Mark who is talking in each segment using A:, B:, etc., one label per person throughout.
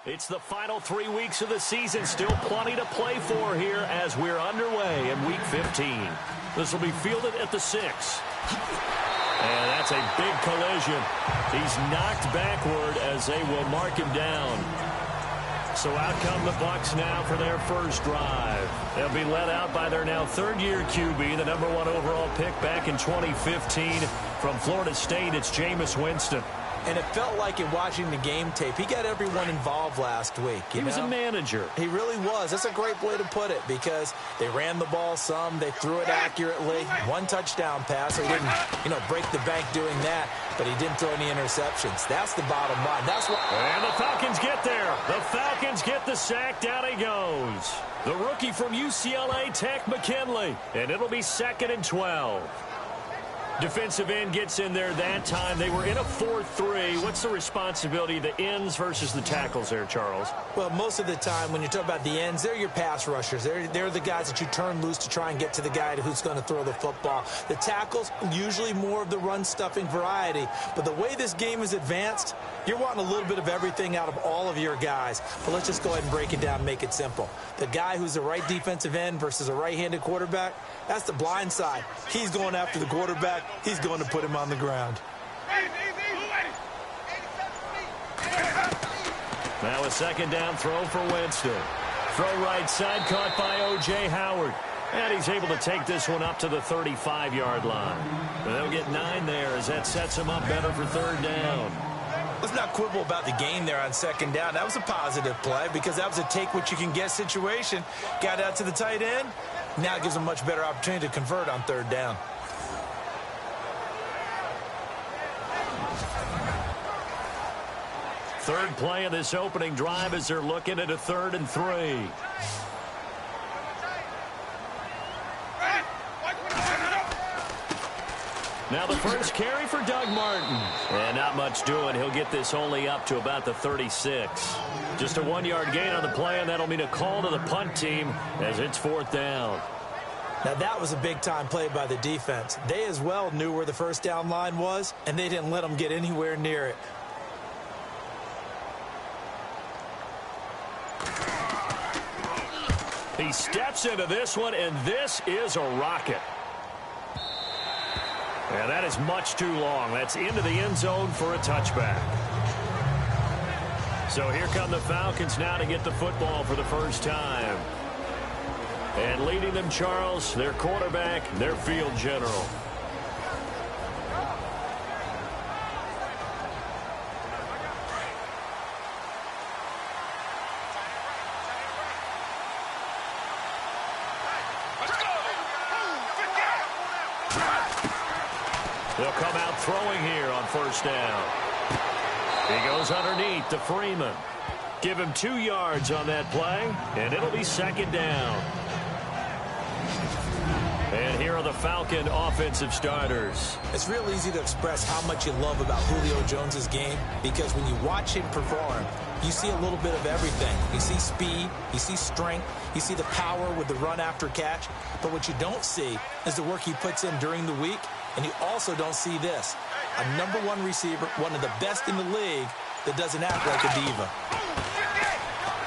A: It's the final 3 weeks of the season. Still plenty to play for here as we're underway in Week 15. This will be fielded at the 6. And that's a big collision. He's knocked backward as they will mark him down. So out come the Bucs now for their first drive. They'll be led out by their now third-year QB, the number 1 overall pick back in 2015. From Florida State, it's Jameis Winston.
B: And it felt like in watching the game tape, he got everyone involved last week.
A: He was a manager.
B: He really was. That's a great way to put it because they ran the ball some. They threw it accurately. 1 touchdown pass. He didn't, break the bank doing that, but he didn't throw any interceptions. That's the bottom line. That's what.
A: And the Falcons get there. The Falcons get the sack. Down he goes. The rookie from UCLA, Tech McKinley. And it'll be 2nd and 12. Defensive end gets in there that time. They were in a 4-3. What's the responsibility of the ends versus the tackles there, Charles?
B: Well, most of the time when you talk about the ends, they're your pass rushers. They're the guys that you turn loose to try and get to the guy who's going to throw the football. The tackles, usually more of the run-stuffing variety. But the way this game is advanced, you're wanting a little bit of everything out of all of your guys. But let's just go ahead and break it down and make it simple. The guy who's the right defensive end versus a right-handed quarterback, that's the blind side. He's going after the quarterback. He's going to put him on the ground.
A: Now a 2nd down throw for Winston. Throw right side caught by O.J. Howard. And he's able to take this one up to the 35-yard line. And they'll get 9 there as that sets him up better for 3rd down.
B: Let's not quibble about the gain there on 2nd down. That was a positive play because that was a take-what-you-can-get situation. Got out to the tight end. Now it gives them a much better opportunity to convert on 3rd down.
A: Third play of this opening drive as they're looking at a 3rd and 3. Now the first carry for Doug Martin. And not much doing. He'll get this only up to about the 36. Just a 1-yard gain on the play, and that'll mean a call to the punt team as it's 4th down.
B: Now that was a big-time play by the defense. They as well knew where the first down line was, and they didn't let them get anywhere near it.
A: He steps into this one, and this is a rocket. Yeah, that is much too long. That's into the end zone for a touchback. So here come the Falcons now to get the football for the first time. And leading them, Charles, their quarterback, their field general. They'll come out throwing here on 1st down. He goes underneath to Freeman. Give him 2 yards on that play, and it'll be 2nd down. And here are the Falcon offensive starters.
B: It's real easy to express how much you love about Julio Jones's game because when you watch him perform, you see a little bit of everything. You see speed, you see strength, you see the power with the run after catch. But what you don't see is the work he puts in during the week, and you also don't see this. A number 1 receiver, one of the best in the league, that doesn't act like a diva.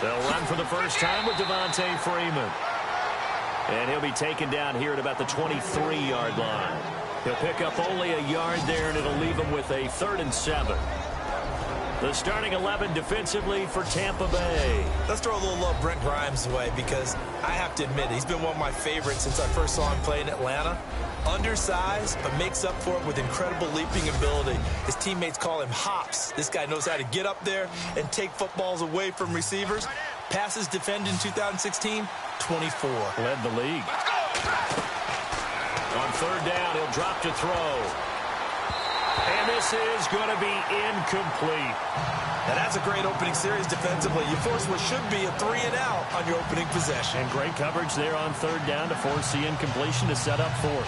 A: They'll run for the first time with Devontae Freeman. And he'll be taken down here at about the 23-yard line. He'll pick up only a yard there, and it'll leave him with a 3rd and 7. The starting 11 defensively for Tampa Bay.
B: Let's throw a little Brent Grimes away because I have to admit he's been one of my favorites since I first saw him play in Atlanta. Undersized, but makes up for it with incredible leaping ability. His teammates call him Hops. This guy knows how to get up there and take footballs away from receivers. Passes defended in 2016, 24.
A: Led the league. On 3rd down, he'll drop to throw. And this is going to be incomplete.
B: Now that's a great opening series defensively. You force what should be a 3-and-out on your opening possession.
A: And great coverage there on 3rd down to force the incompletion to set up 4th.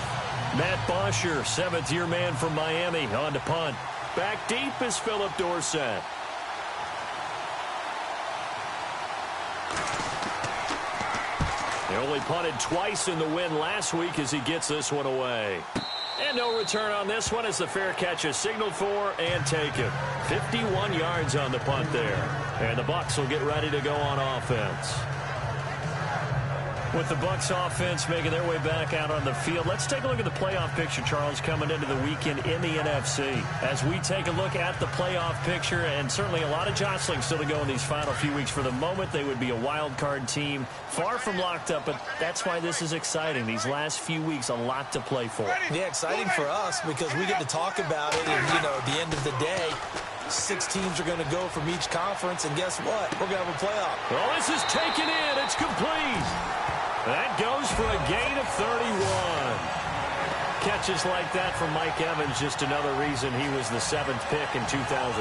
A: Matt Bosher, 7th-year man from Miami, on to punt. Back deep is Philip Dorsett. They only punted twice in the win last week as he gets this one away. And no return on this one as the fair catch is signaled for and taken. 51 yards on the punt there. And the Bucs will get ready to go on offense. With the Bucs offense making their way back out on the field, let's take a look at the playoff picture, Charles, coming into the weekend in the NFC. As we take a look at the playoff picture, and certainly a lot of jostling still to go in these final few weeks. For the moment, they would be a wild card team, far from locked up, but that's why this is exciting. These last few weeks, a lot to play for.
B: Yeah, exciting for us because we get to talk about it, and, you know, at the end of the day, 6 teams are going to go from each conference, and guess what? We're going to have a playoff.
A: Well, this is taken in. It's complete. That goes for a gain of 31. Catches like that from Mike Evans, just another reason he was the 7th pick in 2014.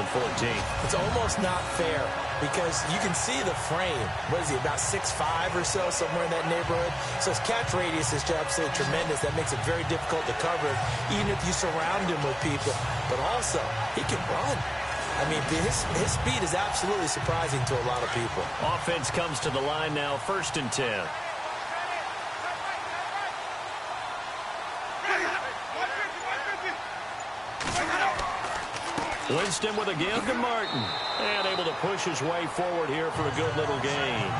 B: It's almost not fair because you can see the frame. What is he, about 6'5" or so, somewhere in that neighborhood? So his catch radius is absolutely tremendous. That makes it very difficult to cover, even if you surround him with people. But also, he can run. I mean, his speed is absolutely surprising to a lot of people.
A: Offense comes to the line now, 1st and 10. Winston with a give to Martin. And able to push his way forward here for a good little gain.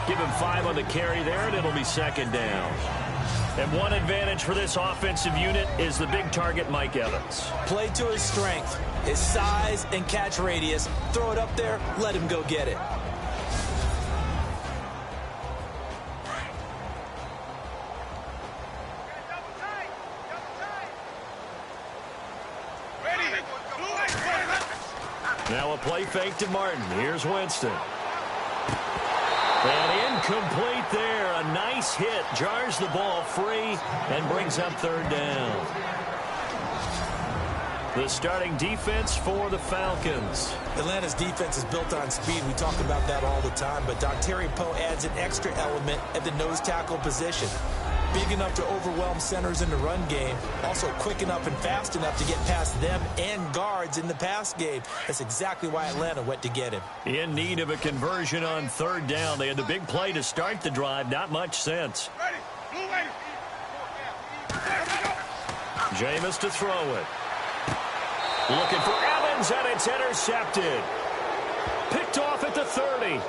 A: Give him 5 on the carry there, and it'll be 2nd down. And one advantage for this offensive unit is the big target, Mike Evans.
B: Play to his strength, his size and catch radius. Throw it up there, let him go get it.
A: Now a play fake to Martin. Here's Winston. And incomplete there. A nice hit. Jars the ball free and brings up 3rd down. The starting defense for the Falcons.
B: Atlanta's defense is built on speed. We talk about that all the time. But Dontari Poe adds an extra element at the nose tackle position. Big enough to overwhelm centers in the run game. Also quick enough and fast enough to get past them and guards in the pass game. That's exactly why Atlanta went to get him.
A: In need of a conversion on 3rd down. They had the big play to start the drive. Not much sense. Jameis to throw it. Looking for Evans, and it's intercepted. Picked off at the 30.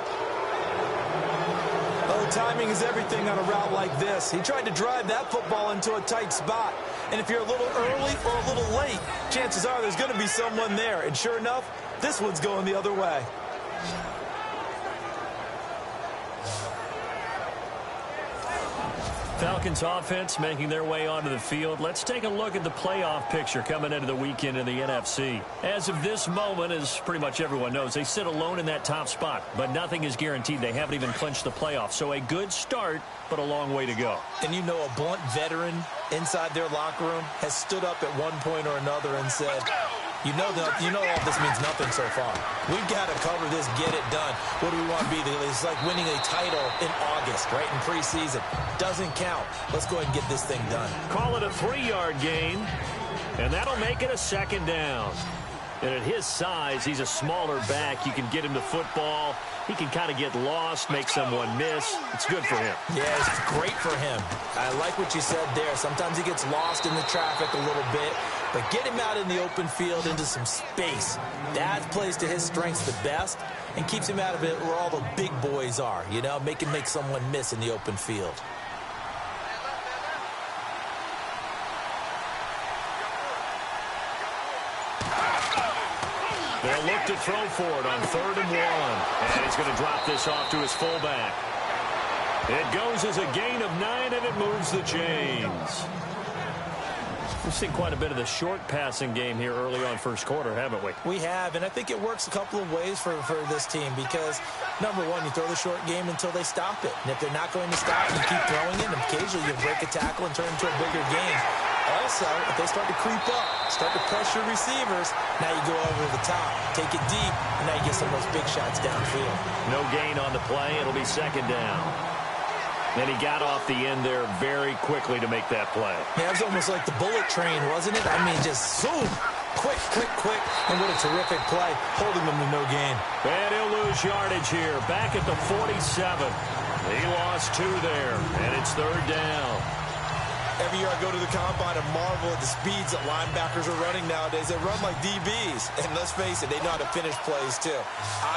B: Oh, timing is everything on a route like this. He tried to drive that football into a tight spot. And if you're a little early or a little late, chances are there's going to be someone there. And sure enough, this one's going the other way.
A: Falcons offense making their way onto the field. Let's take a look at the playoff picture coming into the weekend in the NFC. As of this moment, as pretty much everyone knows, they sit alone in that top spot, but nothing is guaranteed. They haven't even clinched the playoffs. So a good start, but a long way to go.
B: And you know, a blunt veteran inside their locker room has stood up at one point or another and said, you know all this means nothing so far. We've got to cover this, get it done. What do we want to be? It's like winning a title in August, right, in preseason. Doesn't count. Let's go ahead and get this thing done.
A: Call it a 3-yard gain, and that'll make it a 2nd down. And at his size, he's a smaller back. You can get him the football. He can kind of get lost, make someone miss. It's good for him.
B: Yeah, it's great for him. I like what you said there. Sometimes he gets lost in the traffic a little bit, but get him out in the open field into some space. That plays to his strengths the best and keeps him out of it where all the big boys are, you know, make someone miss in the open field.
A: They'll look to throw for it on 3rd and 1. And he's going to drop this off to his fullback. It goes as a gain of 9, and it moves the chains. We've seen quite a bit of the short passing game here early on 1st quarter, haven't we?
B: We have, and I think it works a couple of ways for this team because, number one, you throw the short game until they stop it. And if they're not going to stop, you keep throwing it, and occasionally you break a tackle and turn it into a bigger game. Also, if they start to creep up, start to pressure receivers, now you go over the top, take it deep, and now you get some of those big shots downfield.
A: No gain on the play. It'll be 2nd down. And he got off the end there very quickly to make that play.
B: Yeah, it was almost like the bullet train, wasn't it? I mean, just zoom, quick, and what a terrific play, holding them to no gain.
A: And he'll lose yardage here, back at the 47. He lost 2 there, and it's 3rd down.
B: Every year I go to the combine and marvel at the speeds that linebackers are running nowadays. They run like DBs. And let's face it, they know how to finish plays too.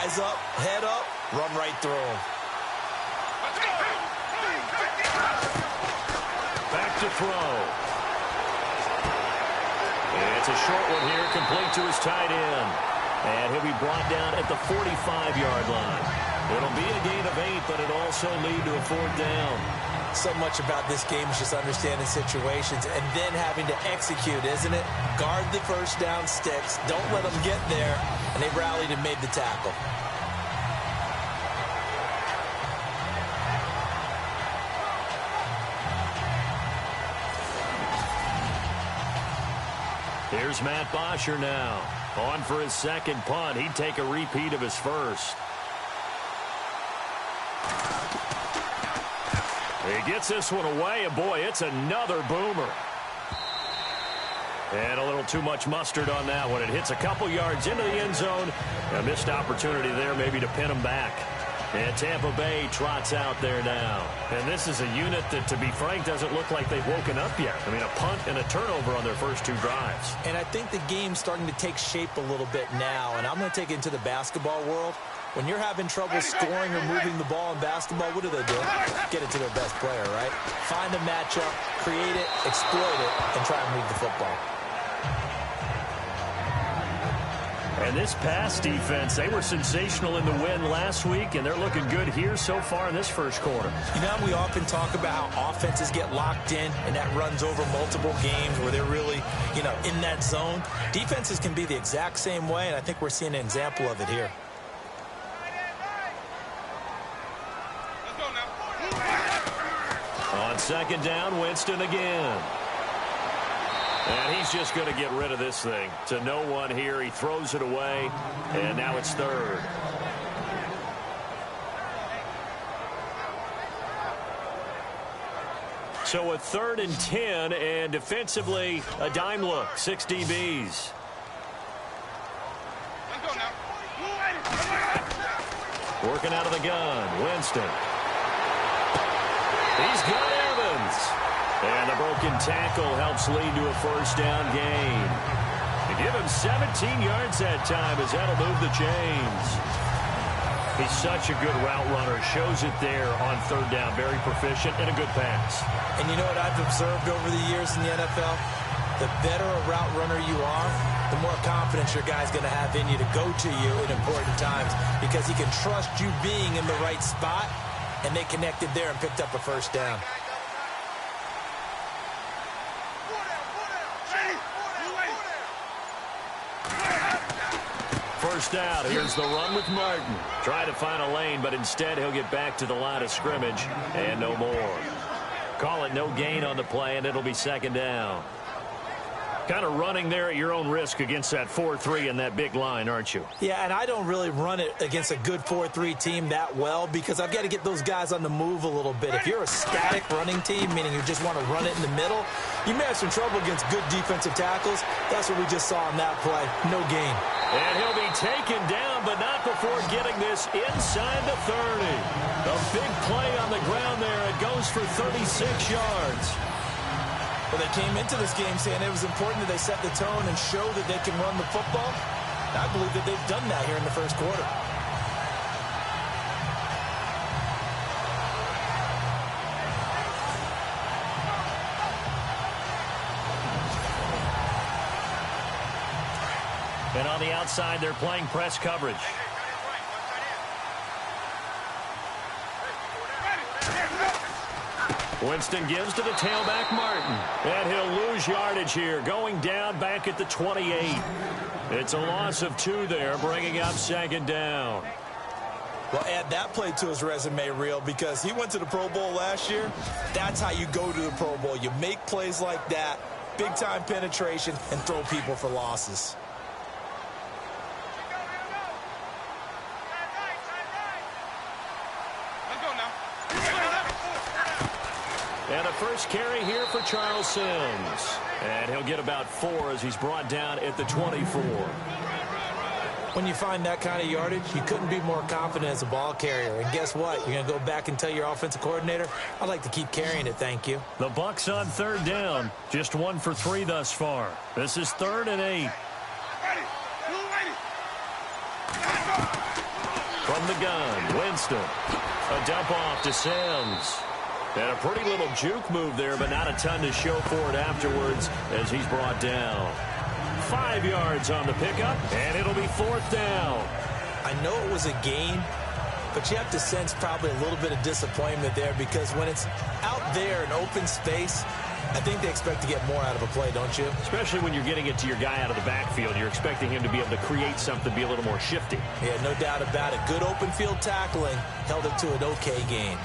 B: Eyes up, head up, run right through them.
A: Back to throw. It's a short one here, complete to his tight end. And he'll be brought down at the 45-yard line. It'll be a gain of 8, but it'll also lead to a 4th down.
B: So much about this game is just understanding situations and then having to execute, isn't it? Guard the first down sticks. Don't let them get there. And they rallied and made the tackle.
A: Here's Matt Bosher now. On for his second punt. He'd take a repeat of his first. He gets this one away, and boy, it's another boomer. And a little too much mustard on that one. It hits a couple yards into the end zone. A missed opportunity there maybe to pin him back. And Tampa Bay trots out there now. And this is a unit that, to be frank, doesn't look like they've woken up yet. I mean, a punt and a turnover on their first 2 drives.
B: And I think the game's starting to take shape a little bit now. And I'm going to take it into the basketball world. When you're having trouble scoring or moving the ball in basketball, what do? Get it to their best player, right? Find a matchup, create it, exploit it, and try and move the football.
A: And this pass defense, they were sensational in the win last week, and they're looking good here so far in this first quarter.
B: You know, we often talk about how offenses get locked in, and that runs over multiple games where they're really, in that zone. Defenses can be the exact same way, and I think we're seeing an example of it here.
A: On second down, Winston again. And he's just going to get rid of this thing. To no one here. He throws it away, and now it's 3rd. So a 3rd and 10, and defensively, a dime look. 6 DBs. Working out of the gun, Winston. He's got Evans. And the broken tackle helps lead to a first down gain. They give him 17 yards that time as that'll move the chains. He's such a good route runner. Shows it there on 3rd down. Very proficient and a good pass.
B: And you know what I've observed over the years in the NFL? The better a route runner you are, the more confidence your guy's going to have in you to go to you in important times because he can trust you being in the right spot, and they connected there and picked up a first down.
A: First out. Here's the run with Martin. Try to find a lane, but instead he'll get back to the line of scrimmage and no more. Call it no gain on the play, and it'll be second down. Kind of running there at your own risk against that 4-3 and that big line, aren't you?
B: Yeah, and I don't really run it against a good 4-3 team that well because I've got to get those guys on the move a little bit. If you're a static running team, meaning you just want to run it in the middle, you may have some trouble against good defensive tackles. That's what we just saw on that play. No gain.
A: And he'll be taken down, but not before getting this inside the 30. A big play on the ground there. It goes for 36 yards.
B: Well, they came into this game saying it was important that they set the tone and show that they can run the football. I believe that they've done that here in the first quarter.
A: And on the outside, they're playing press coverage. Winston gives to the tailback, Martin. And he'll lose yardage here, going down back at the 28. It's a loss of 2 there, bringing up second down.
B: Well, add that play to his resume reel because he went to the Pro Bowl last year. That's how you go to the Pro Bowl. You make plays like that, big-time penetration, and throw people for losses.
A: And a first carry here for Charles Sims. And he'll get about 4 as he's brought down at the 24.
B: When you find that kind of yardage, you couldn't be more confident as a ball carrier. And guess what? You're going to go back and tell your offensive coordinator, I'd like to keep carrying it, thank you.
A: The Bucs on third down. Just 1 for 3 thus far. This is 3rd and 8. From the gun, Winston. A dump off to Sims. And a pretty little juke move there, but not a ton to show for it afterwards as he's brought down. 5 yards on the pickup, and it'll be 4th down.
B: I know it was a gain, but you have to sense probably a little bit of disappointment there because when it's out there in open space, I think they expect to get more out of a play, don't you?
A: Especially when you're getting it to your guy out of the backfield. You're expecting him to be able to create something, be a little more shifty.
B: Yeah, no doubt about it. Good open field tackling held it to an okay gain.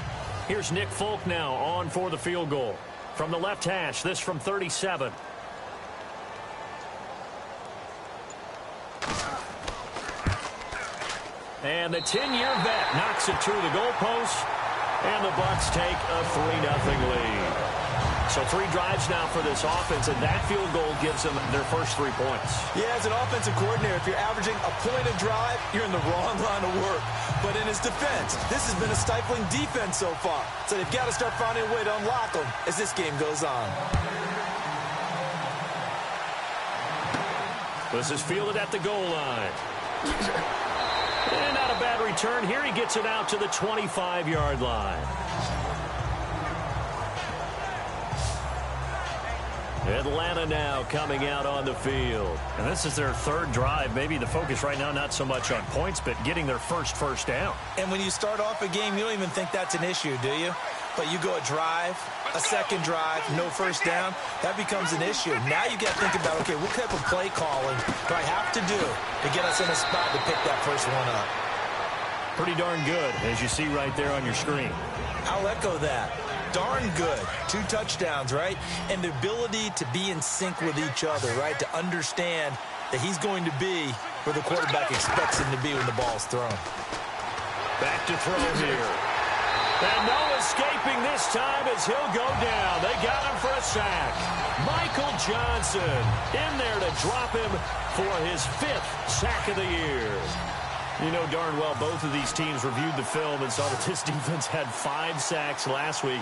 A: Here's Nick Folk now on for the field goal. From the left hash, this from 37. And the 10-year vet knocks it through the goalpost, and the Bucs take a 3-0 lead. So 3 drives now for this offense, and that field goal gives them their first 3 points.
B: Yeah, as an offensive coordinator, if you're averaging a point a drive, you're in the wrong line of work. But in his defense, this has been a stifling defense so far. So they've got to start finding a way to unlock them as this game goes on.
A: This is fielded at the goal line. And not a bad return here. He gets it out to the 25-yard line. Atlanta now coming out on the field. And this is their 3rd drive. Maybe the focus right now not so much on points, but getting their first down.
B: And when you start off a game, you don't even think that's an issue, do you? But you go a drive, a second drive, no first down, that becomes an issue. Now you got to think about, okay, what type of play calling do I have to do to get us in a spot to pick that first one up?
A: Pretty darn good, as you see right there on your screen.
B: I'll echo that. Darn good. 2 touchdowns, right? And the ability to be in sync with each other, right? To understand that he's going to be where the quarterback expects him to be when the ball's thrown.
A: Back to throw here. And no escaping this time as he'll go down. They got him for a sack. Michael Johnson in there to drop him for his 5th sack of the year. You know darn well both of these teams reviewed the film and saw that this defense had 5 sacks last week.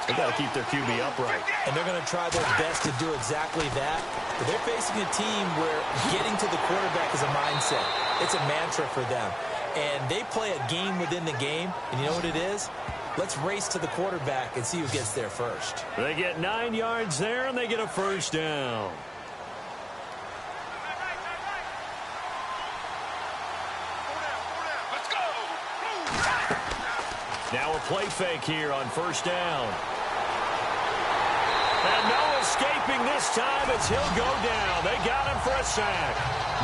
A: They've got to keep their QB upright.
B: And they're going to try their best to do exactly that. But they're facing a team where getting to the quarterback is a mindset. It's a mantra for them. And they play a game within the game. And you know what it is? Let's race to the quarterback and see who gets there first.
A: They get 9 yards there, and they get a first down. Now a play fake here on first down. And no escaping this time as he'll go down. They got him for a sack.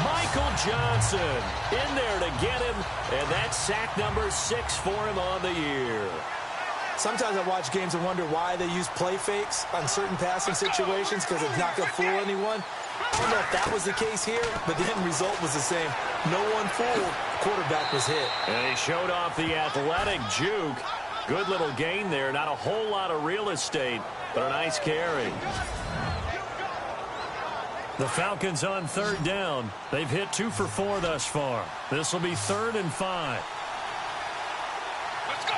A: Michael Johnson in there to get him, and that's sack number 6 for him on the year.
B: Sometimes I watch games and wonder why they use play fakes on certain passing situations because it's not going to fool anyone. I don't know if that was the case here, but the end result was the same. No one fooled. Quarterback was hit.
A: And he showed off the athletic juke. Good little gain there. Not a whole lot of real estate, but a nice carry. The Falcons on third down. They've hit 2 for 4 thus far. This will be 3rd and 5.
C: Let's go!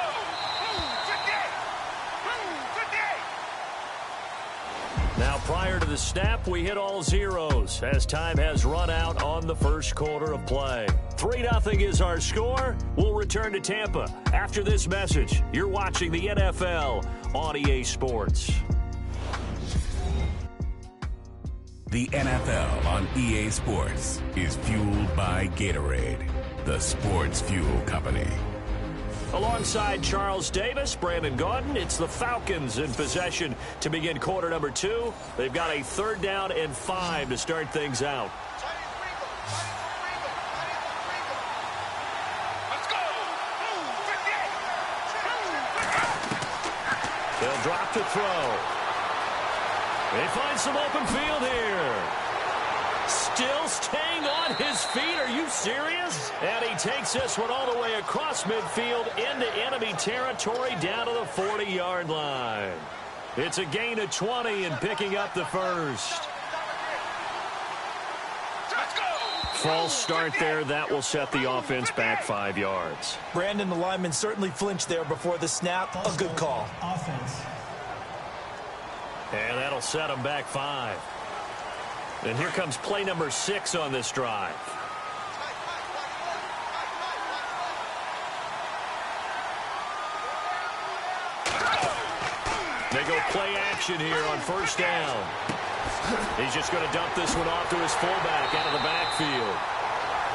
A: Now, prior to the snap, we hit all zeros as time has run out on the first quarter of play. 3-0 is our score. We'll return to Tampa after this message. You're watching the NFL on EA Sports.
D: The NFL on EA Sports is fueled by Gatorade, the sports fuel company.
A: Alongside Charles Davis, Brandon Gaudin, it's the Falcons in possession to begin quarter number 2. They've got a 3rd down and 5 to start things out.
C: Let's go!
A: They'll drop to throw. They find some open field here. Still staying on his feet. Are you serious? And he takes this one all the way across midfield into enemy territory down to the 40-yard line. It's a gain of 20 and picking up the first.
C: Let's go!
A: false start there. That will set the offense back 5 yards.
B: Brandon, the lineman certainly flinched there before the snap. A good call.
A: And that'll set him back 5. And here comes play number 6 on this drive. They go play action here on first down. He's just going to dump this one off to his fullback out of the backfield.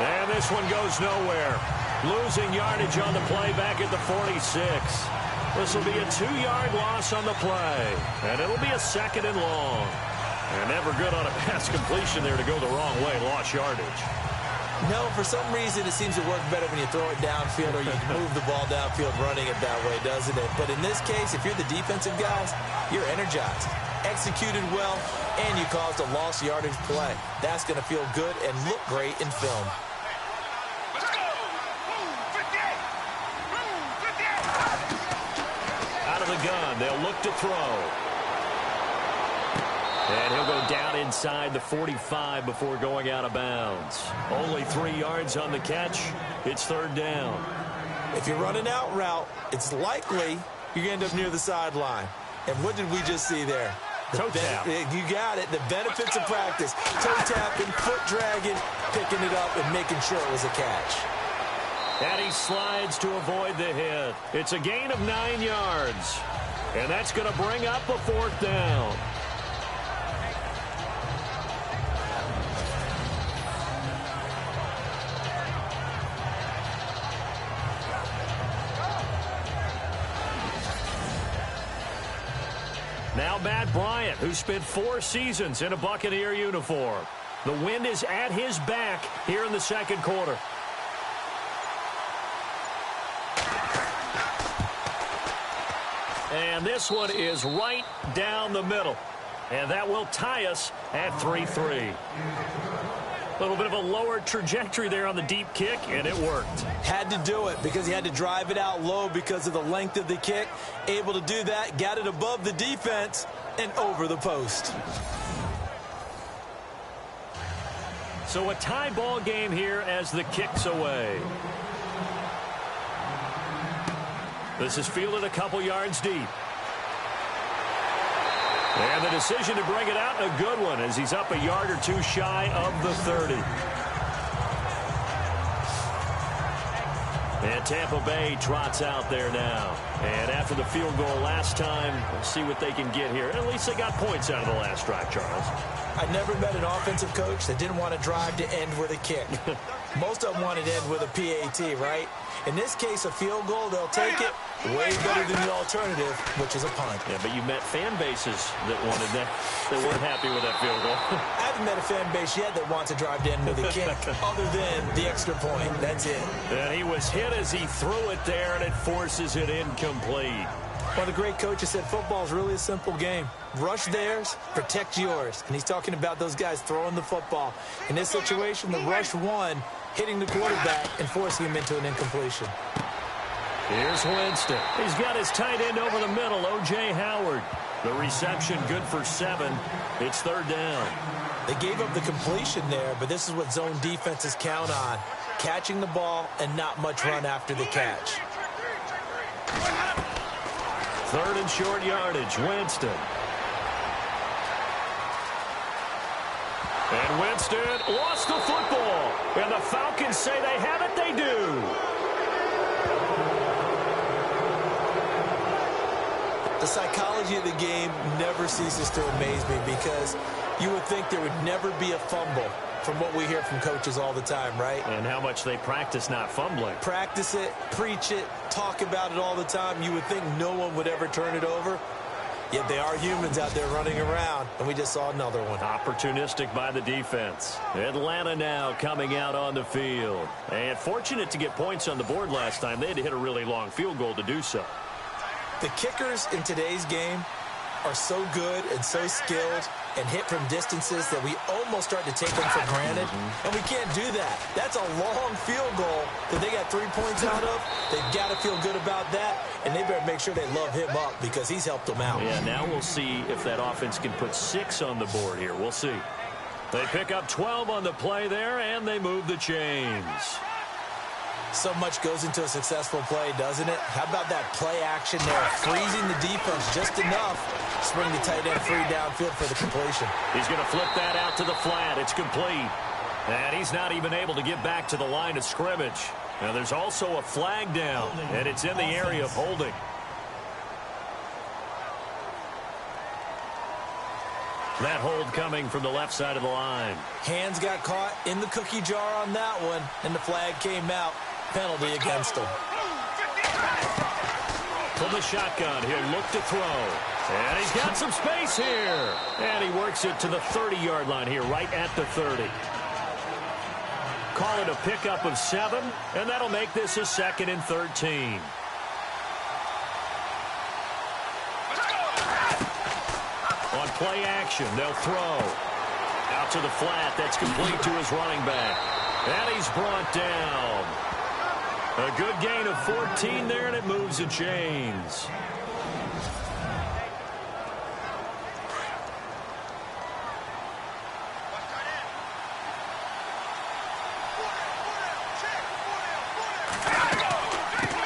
A: And this one goes nowhere. Losing yardage on the play back at the 46. This will be a 2-yard loss on the play. And it'll be a 2nd and long. And never good on a pass completion there to go the wrong way. Lost yardage.
B: No, for some reason it seems to work better when you throw it downfield or you move the ball downfield running it that way, doesn't it? But in this case, if you're the defensive guys, you're energized. Executed well, and you caused a lost yardage play. That's going to feel good and look great in film.
A: Out of the gun, they'll look to throw. And he'll go down inside the 45 before going out of bounds. Only 3 yards on the catch. It's 3rd down.
B: If you're running out route, it's likely you're going to end up near the sideline. And what did we just see there?
A: Toe tap.
B: You got it. The benefits of practice. Toe tapping, foot dragging, picking it up, and making sure it was a catch.
A: And he slides to avoid the hit. It's a gain of 9 yards. And that's going to bring up a 4th down. Now Matt Bryant, who spent 4 seasons in a Buccaneer uniform. The wind is at his back here in the 2nd quarter. And this one is right down the middle. And that will tie us at 3-3. A little bit of a lower trajectory there on the deep kick, and it worked.
B: Had to do it because he had to drive it out low because of the length of the kick. Able to do that, got it above the defense and over the post.
A: So a tie ball game here as the kick's away. This is fielded a couple yards deep. And the decision to bring it out, a good one, as he's up a yard or 2 shy of the 30. And Tampa Bay trots out there now. And after the field goal last time, we'll see what they can get here. At least they got points out of the last drive, Charles.
B: I never met an offensive coach that didn't want to drive to end with a kick. Most of them wanted to end with a PAT, right? In this case, a field goal, they'll take it. Way better than the alternative, which is a punt.
A: Yeah, but you met fan bases that wanted that. They weren't happy with that field goal.
B: I haven't met a fan base yet that wants to drive to end with a kick, other than the extra point. That's it.
A: And he was hit as he threw it there, and it forces it incomplete.
B: One of the great coaches said football is really a simple game. Rush theirs, protect yours. And he's talking about those guys throwing the football. In this situation, the rush won, hitting the quarterback and forcing him into an incompletion.
A: Here's Winston. He's got his tight end over the middle, O.J. Howard. The reception good for 7. It's 3rd down.
B: They gave up the completion there, but this is what zone defenses count on. Catching the ball and not much run after the catch.
A: 3rd and short yardage, Winston. And Winston lost the football. And the Falcons say they have it, they do.
B: The psychology of the game never ceases to amaze me because you would think there would never be a fumble from what we hear from coaches all the time, right?
A: And how much they practice not fumbling.
B: Practice it, preach it, talk about it all the time. You would think no one would ever turn it over. Yet they are humans out there running around, and we just saw another one.
A: Opportunistic by the defense. Atlanta now coming out on the field. And fortunate to get points on the board last time. They had to hit a really long field goal to do so.
B: The kickers in today's game are so good and so skilled and hit from distances that we almost start to take them for granted. And we can't do that. That's a long field goal that they got 3 points out of. They've got to feel good about that, and they better make sure they love him up because he's helped them out.
A: Yeah, now we'll see if that offense can put 6 on the board here. We'll see. They pick up 12 on the play there, and they move the chains.
B: So much goes into a successful play, doesn't it? How about that play action there? Freezing the defense just enough to spring the tight end free downfield for the completion.
A: He's going to flip that out to the flat. It's complete. And he's not even able to get back to the line of scrimmage. Now there's also a flag down, and it's in the area of holding. That hold coming from the left side of the line.
B: Hands got caught in the cookie jar on that one, and the flag came out. Penalty against him.
A: From the shotgun, he'll look to throw. And he's got some space here. And he works it to the 30-yard line here, right at the 30. Call it a pickup of 7, and that'll make this a 2nd and 13. On play action, they'll throw. Out to the flat, that's complete to his running back. And he's brought down. A good gain of 14 there, and it moves the chains.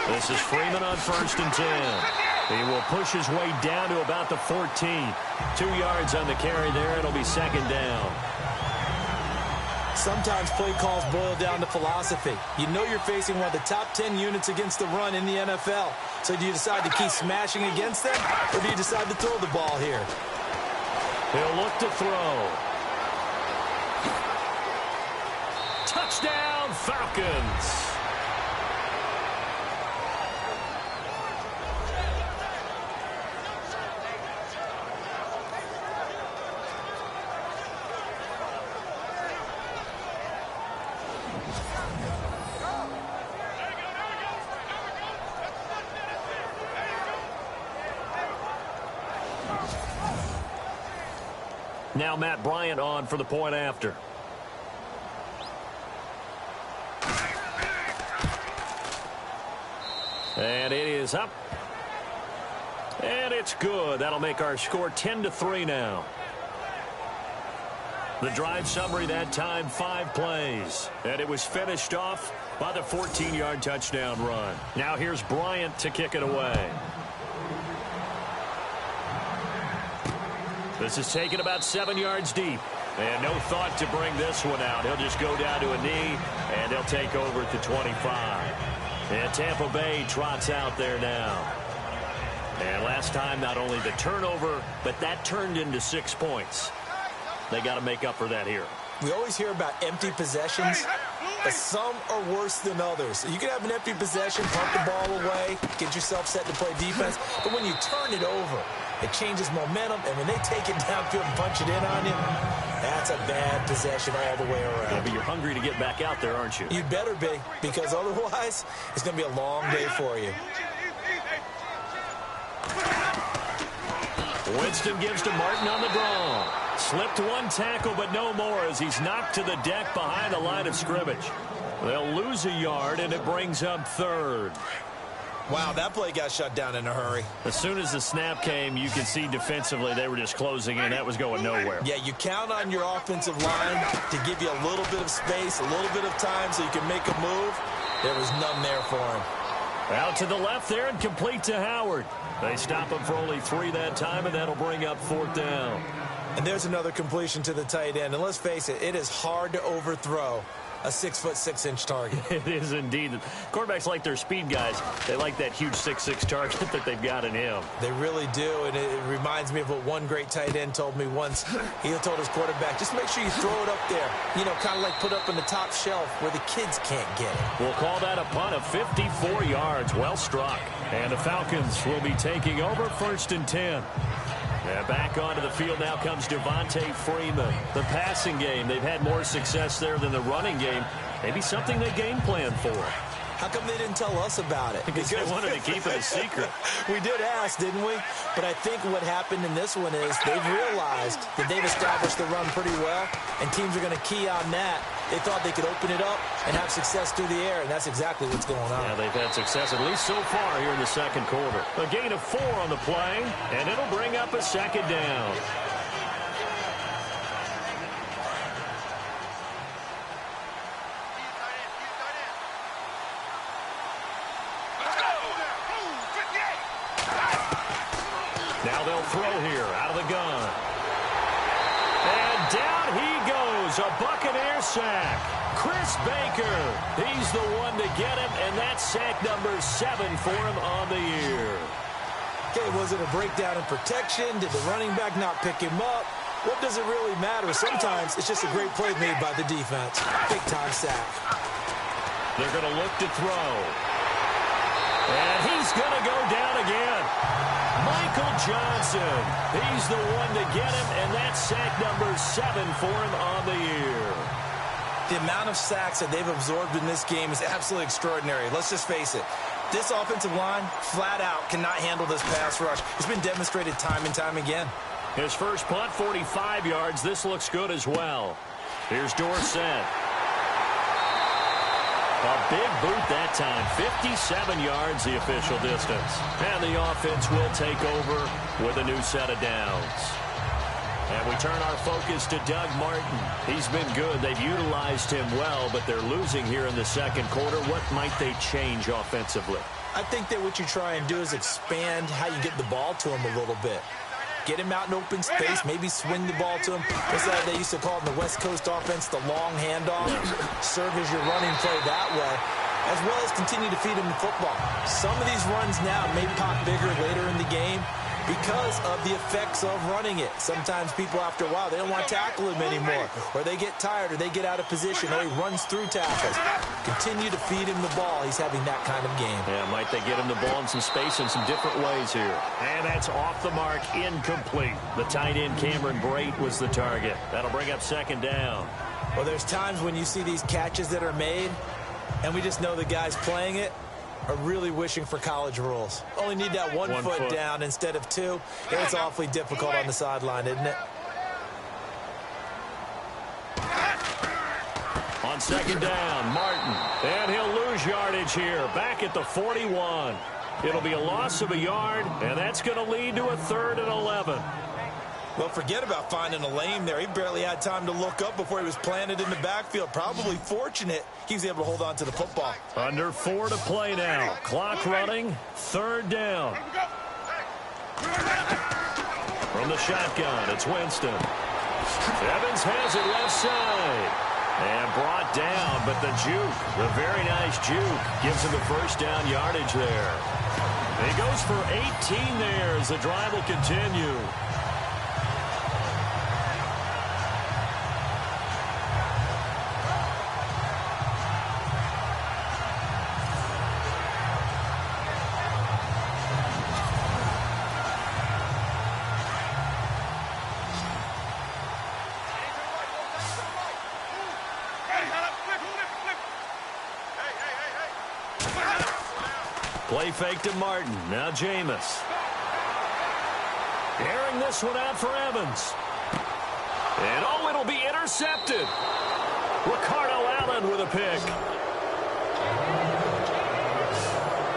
A: This is Freeman on 1st and 10. He will push his way down to about the 14. 2 yards on the carry there. It'll be 2nd down.
B: Sometimes play calls boil down to philosophy. You know you're facing one of the top 10 units against the run in the NFL. So do you decide to keep smashing against them, or do you decide to throw the ball here?
A: He'll look to throw. Touchdown, Falcons. Now Matt Bryant on for the point after. And it is up. And it's good. That'll make our score 10-3 now. The drive summary that time, 5 plays. And it was finished off by the 14-yard touchdown run. Now here's Bryant to kick it away. This is taken about 7 yards deep. And no thought to bring this one out. He'll just go down to a knee, and he'll take over at the 25. And Tampa Bay trots out there now. And last time, not only the turnover, but that turned into 6 points. They got to make up for that here.
B: We always hear about empty possessions, but some are worse than others. You can have an empty possession, punt the ball away, get yourself set to play defense, but when you turn it over, it changes momentum, and when they take it downfield and punch it in on you, that's a bad possession all the way around.
A: Yeah, but you're hungry to get back out there, aren't you?
B: You'd better be, because otherwise, it's going to be a long day for you.
A: Winston gives to Martin on the draw. Slipped one tackle, but no more as he's knocked to the deck behind the line of scrimmage. They'll lose a yard, and it brings up 3rd.
B: Wow, that play got shut down in a hurry.
A: As soon as the snap came, you could see defensively they were just closing in. That was going nowhere.
B: Yeah, you count on your offensive line to give you a little bit of space, a little bit of time so you can make a move. There was none there for him.
A: Out to the left there and complete to Howard. They stop him for only 3 that time, and that'll bring up 4th down.
B: And there's another completion to the tight end. And let's face it, it is hard to overthrow a 6'6" target.
A: It is indeed. Quarterbacks like their speed guys. They like that huge 6'6" target that they've got in him.
B: They really do, and it reminds me of what one great tight end told me once. He told his quarterback, just make sure you throw it up there. You know, kind of like put up on the top shelf where the kids can't get it.
A: We'll call that a punt of 54 yards. Well struck. And the Falcons will be taking over 1st and 10. And back onto the field now comes Devontae Freeman. The passing game, they've had more success there than the running game. Maybe something they game plan for.
B: How come they didn't tell us about it?
A: Because they wanted to keep it a secret.
B: We did ask, didn't we? But I think what happened in this one is they've realized that they've established the run pretty well, and teams are going to key on that. They thought they could open it up and have success through the air, and that's exactly what's going on.
A: Yeah, they've had success, at least so far here in the 2nd quarter. A gain of 4 on the play, and it'll bring up a 2nd down. Now they'll throw here out of the gun. And down he goes, a Buccaneer sack. Chris Baker, he's the one to get him, and that's sack number 7 for him on the year.
B: Okay, was it a breakdown in protection? Did the running back not pick him up? What does it really matter? Sometimes it's just a great play made by the defense. Big-time sack.
A: They're going to look to throw. And he's going to go down again. Michael Johnson, he's the one to get him, and that's sack number 7 for him on the year.
C: The amount of sacks that they've absorbed in this game is absolutely extraordinary. Let's just face it. This offensive line, flat out, cannot handle this pass rush. It's been demonstrated time and time again.
A: His first punt, 45 yards. This looks good as well. Here's Dorsett. A big boot that time. 57 yards, the official distance. And the offense will take over with a new set of downs. And we turn our focus to Doug Martin. He's been good. They've utilized him well, but they're losing here in the second quarter. What might they change offensively?
B: I think that what you try and do is expand how you get the ball to him a little bit. Get him out in open space, maybe swing the ball to him. What's that they used to call in the West Coast offense, the long handoff? Serve as your running play that way, as well as continue to feed him the football. Some of these runs now may pop bigger later in the game because of the effects of running it. Sometimes people, after a while, they don't want to tackle him anymore, or they get tired, or they get out of position, or he runs through tackles. Continue to feed him the ball. He's having that kind of game.
A: Yeah, might they get him the ball in some space in some different ways here. And that's off the mark, incomplete. The tight end, Cameron Brate, was the target. That'll bring up second down.
B: Well, there's times when you see these catches that are made, and we just know the guys playing it are really wishing for college rules. Only need that one foot down instead of 2. It's awfully difficult on the sideline, isn't it?
A: On second down, Martin. And he'll lose yardage here. Back at the 41. It'll be a loss of a yard, and that's going to lead to a 3rd and 11.
B: Well, forget about finding a lane there. He barely had time to look up before he was planted in the backfield. Probably fortunate he was able to hold on to the football.
A: Under 4 to play now. Clock running. 3rd down. From the shotgun, it's Winston. Evans has it left side. And brought down, but the juke, the very nice juke, gives him the first down yardage there. He goes for 18 there as the drive will continue. Play fake to Martin. Now Jameis. Airing this one out for Evans. And oh, it'll be intercepted. Ricardo Allen with a pick.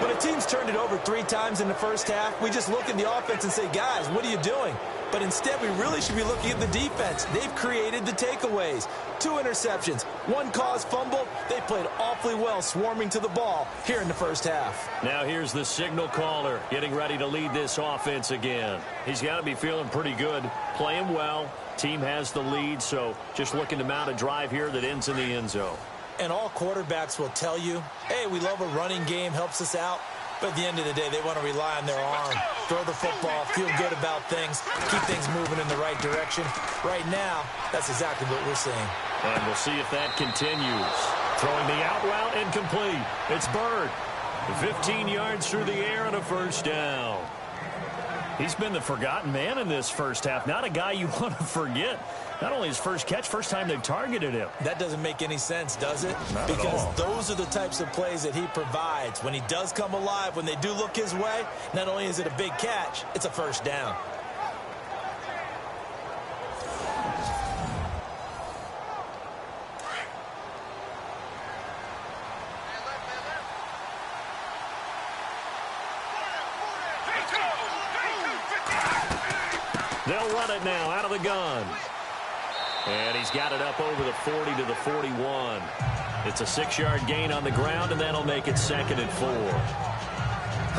B: When a team's turned it over 3 times in the first half, we just look at the offense and say, guys, what are you doing? But instead, we really should be looking at the defense. They've created the takeaways. 2 interceptions, 1 caused fumble. They played awfully well swarming to the ball here in the first half.
A: Now here's the signal caller getting ready to lead this offense again. He's got to be feeling pretty good, playing well. Team has the lead, so just looking to mount a drive here that ends in the end zone.
B: And all quarterbacks will tell you, hey, we love a running game, helps us out. But at the end of the day, they want to rely on their arm, throw the football, feel good about things, keep things moving in the right direction. Right now, that's exactly what we're seeing.
A: And we'll see if that continues. Throwing the out route incomplete. It's Bird. 15 yards through the air and a first down. He's been the forgotten man in this first half. Not a guy you want to forget. Not only his first catch, first time they've targeted him.
B: That doesn't make any sense, does it?
A: Not
B: because
A: at all.
B: Those are the types of plays that he provides. When he does come alive, when they do look his way, not only is it a big catch, it's a first down.
A: They'll run it now out of the gun. And he's got it up over the 40 to the 41. It's a 6-yard gain on the ground, and that'll make it 2nd and 4.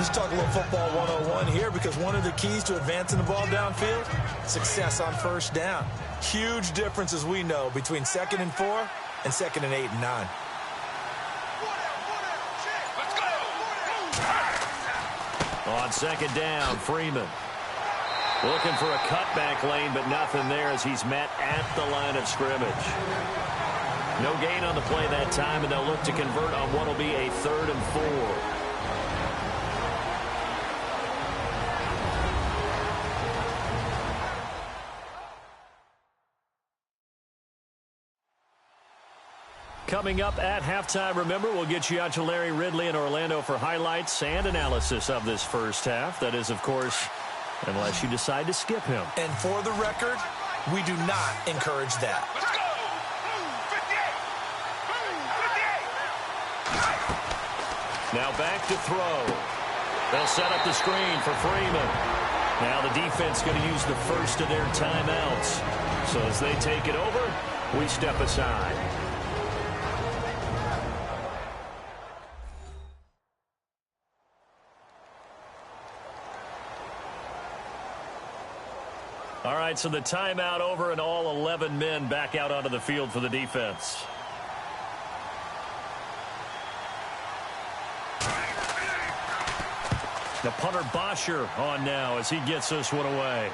C: Let's talk a little football 101 here, because one of the keys to advancing the ball downfield, success on first down. Huge difference, as we know, between 2nd and 4 and 2nd and 8 and 9.
A: On 2nd down, Freeman. Looking for a cutback lane, but nothing there as he's met at the line of scrimmage. No gain on the play that time, and they'll look to convert on what will be a 3rd and 4. Coming up at halftime, remember, we'll get you out to Larry Ridley in Orlando for highlights and analysis of this first half. That is, of course, unless you decide to skip him.
C: And for the record, we do not encourage that.
A: Now back to throw. They'll set up the screen for Freeman. Now the defense going to use the first of their timeouts. So as they take it over, we step aside. All right, so the timeout over and all 11 men back out onto the field for the defense. The punter Bosher on now as he gets this one away.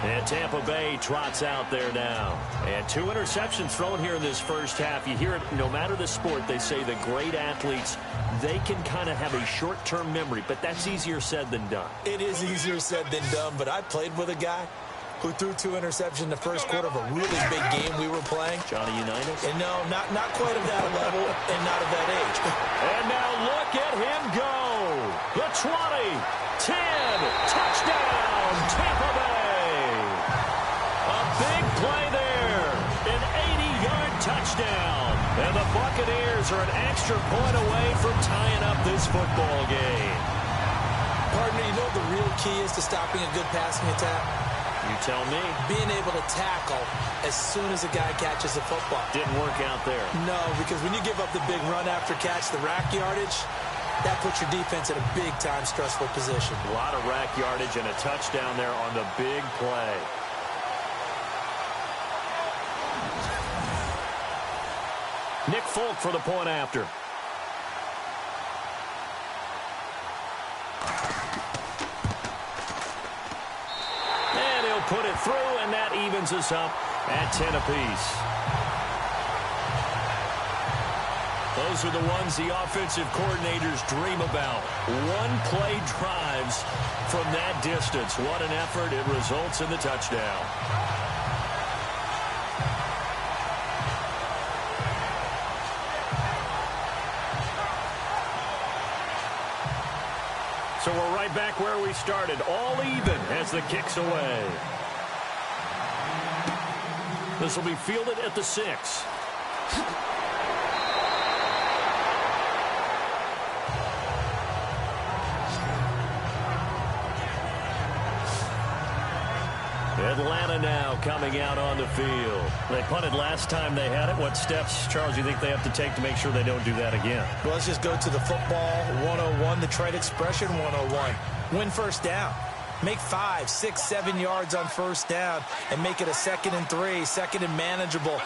A: And Tampa Bay trots out there now. And 2 interceptions thrown here in this first half. You hear it no matter the sport. They say the great athletes, they can kind of have a short-term memory, but that's easier said than done.
B: It is easier said than done, but I played with a guy who threw 2 interceptions in the first quarter of a really big game we were playing.
A: Johnny Unitas?
B: And no, not quite of that level and not of that age.
A: And now look at him go. The 20, 10, touchdown, Tampa Bay. A big play there, an 80-yard touchdown. And the Buccaneers are an extra point away from tying up this football game.
B: Partner, you know what the real key is to stopping a good passing attack?
A: You tell me.
B: Being able to tackle as soon as a guy catches the football.
A: Didn't work out there.
B: No, because when you give up the big run after catch, the rack yardage, that puts your defense in a big-time stressful position.
A: A lot of rack yardage and a touchdown there on the big play. Nick Folk for the point after. And he'll put it through, and that evens us up at 10 apiece. Those are the ones the offensive coordinators dream about. One-play drives from that distance. What an effort. It results in the touchdown. So we're right back where we started, all even as the kick's away. This will be fielded at the 6. Atlanta now coming out on the field. They punted last time they had it. What steps, Charles, you think they have to take to make sure they don't do that again?
B: Well, let's just go to the football 101, the trade expression 101. Win first down. Make 5, 6, 7 yards on first down and make it a 2nd and 3, 2nd and manageable.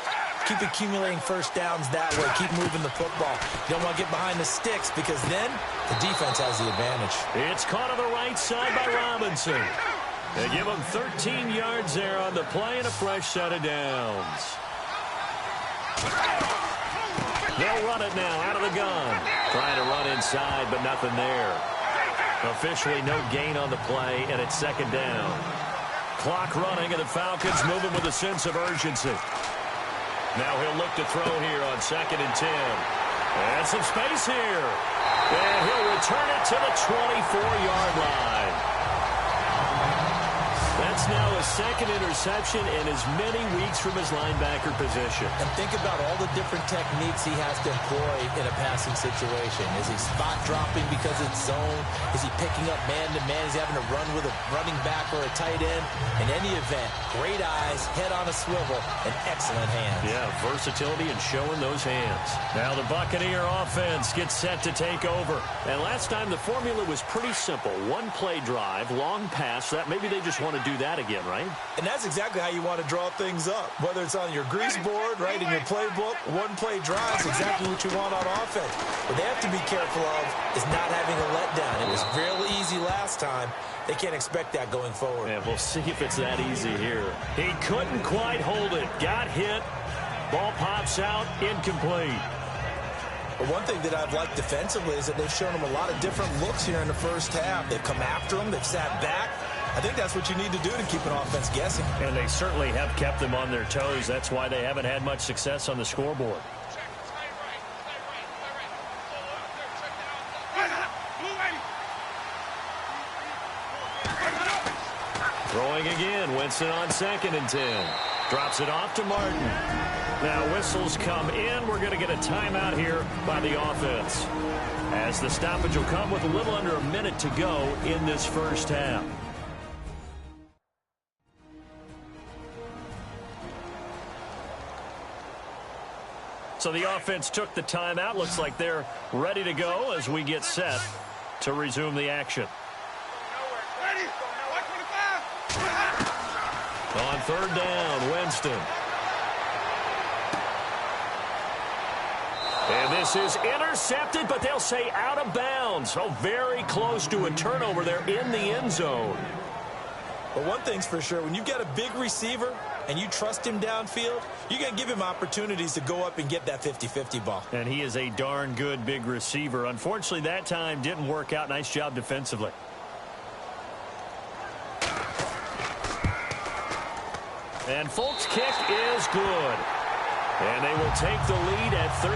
B: Keep accumulating first downs that way. Keep moving the football. You don't want to get behind the sticks because then the defense has the advantage.
A: It's caught on the right side by Robinson. They give him 13 yards there on the play and a fresh set of downs. They'll run it now out of the gun. Trying to run inside, but nothing there. Officially no gain on the play, and it's 2nd down. Clock running, and the Falcons moving with a sense of urgency. Now he'll look to throw here on 2nd and 10. And some space here. And he'll return it to the 24-yard line. That That's now a second interception in as many weeks from his linebacker position.
B: And think about all the different techniques he has to employ in a passing situation. Is he spot dropping because it's zone? Is he picking up man-to-man? Is he having to run with a running back or a tight end? In any event, great eyes, head on a swivel, and excellent hands.
A: Yeah, versatility and showing those hands. Now the Buccaneer offense gets set to take over. And last time the formula was pretty simple. One play drive, long pass. That maybe they just want to do that again, right?
B: And that's exactly how you want to draw things up. Whether it's on your grease board, right, in your playbook, one-play drive is exactly what you want on offense. What they have to be careful of is not having a letdown. It was real easy last time. They can't expect that going forward.
A: Yeah, we'll see if it's that easy here. He couldn't quite hold it. Got hit. Ball pops out. Incomplete.
B: But one thing that I've liked defensively is that they've shown him a lot of different looks here in the first half. They've come after him. They've sat back. I think that's what you need to do to keep an offense guessing.
A: And they certainly have kept them on their toes. That's why they haven't had much success on the scoreboard. Throwing again. Winston on 2nd and 10. Drops it off to Martin. Now whistles come in. We're going to get a timeout here by the offense, as the stoppage will come with a little under a minute to go in this first half. So the offense took the timeout. Looks like they're ready to go as we get set to resume the action. On 3rd down, Winston. And this is intercepted, but they'll say out of bounds. So very close to a turnover there in the end zone.
B: But one thing's for sure, when you've got a big receiver and you trust him downfield, you're going to give him opportunities to go up and get that 50-50 ball.
A: And he is a darn good big receiver. Unfortunately, that time didn't work out. Nice job defensively. And Folk's kick is good. And they will take the lead at 13-10.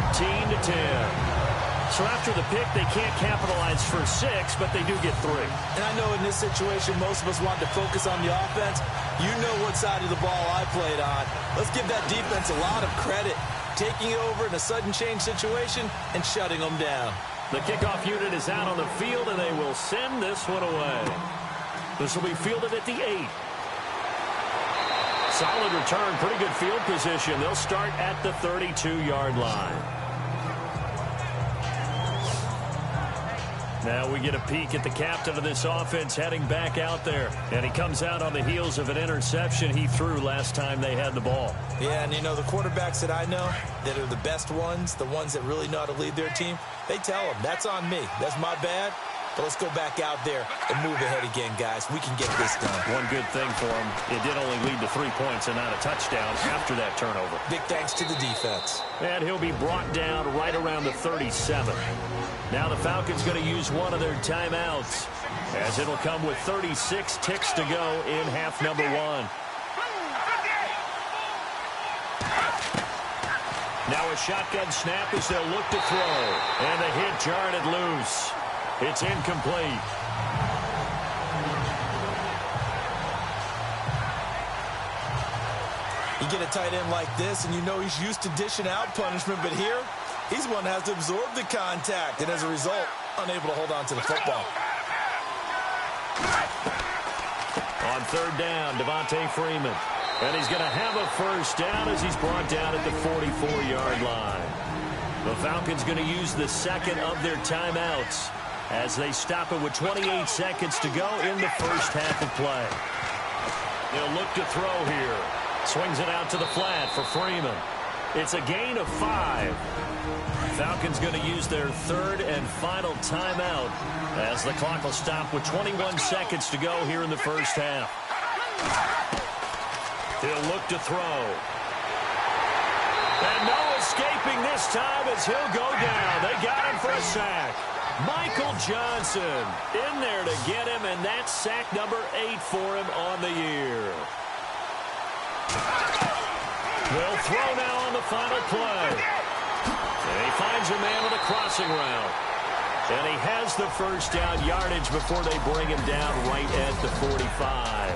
A: So after the pick, they can't capitalize for 6, but they do get 3.
B: And I know in this situation, most of us want to focus on the offense. You know what side of the ball I played on. Let's give that defense a lot of credit, taking it over in a sudden change situation and shutting them down.
A: The kickoff unit is out on the field, and they will send this one away. This will be fielded at the 8. Solid return, pretty good field position. They'll start at the 32-yard line. Now we get a peek at the captain of this offense heading back out there. And he comes out on the heels of an interception he threw last time they had the ball.
B: Yeah, and you know, the quarterbacks that I know that are the best ones, the ones that really know how to lead their team, they tell them, that's on me. That's my bad. But let's go back out there and move ahead again, guys. We can get this done.
A: One good thing for him, it did only lead to 3 points and not a touchdown after that turnover.
B: Big thanks to the defense.
A: And he'll be brought down right around the 37. Now the Falcons going to use one of their timeouts, as it'll come with 36 ticks to go in half number 1. Now a shotgun snap as they'll look to throw. And the hit jarred it loose. It's incomplete.
B: You get a tight end like this, and you know he's used to dishing out punishment, but here, he's one that has to absorb the contact, and as a result, unable to hold on to the football.
A: On 3rd down, Devontae Freeman. And he's going to have a first down as he's brought down at the 44-yard line. The Falcons going to use the second of their timeouts as they stop it with 28 seconds to go in the first half of play. They'll look to throw here. Swings it out to the flat for Freeman. It's a gain of 5. Falcons going to use their 3rd and final timeout as the clock will stop with 21 seconds to go here in the first half. He'll look to throw. And no escaping this time as he'll go down. They got him for a sack. Michael Johnson in there to get him, and that's sack number 8 for him on the year. They'll throw now on the final play. And he finds a man with a crossing route. And he has the first down yardage before they bring him down right at the 45.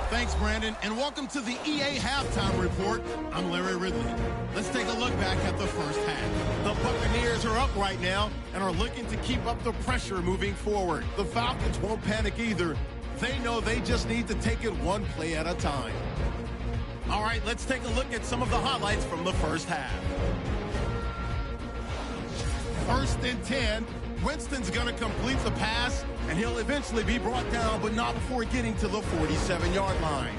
E: Thanks, Brandon, and welcome to the EA Halftime Report. I'm Larry Ridley. Let's take a look back at the first half. The Buccaneers are up right now and are looking to keep up the pressure moving forward. The Falcons won't panic either. They know they just need to take it one play at a time. All right, let's take a look at some of the highlights from the first half. 1st and 10. Winston's going to complete the pass, and he'll eventually be brought down, but not before getting to the 47-yard line.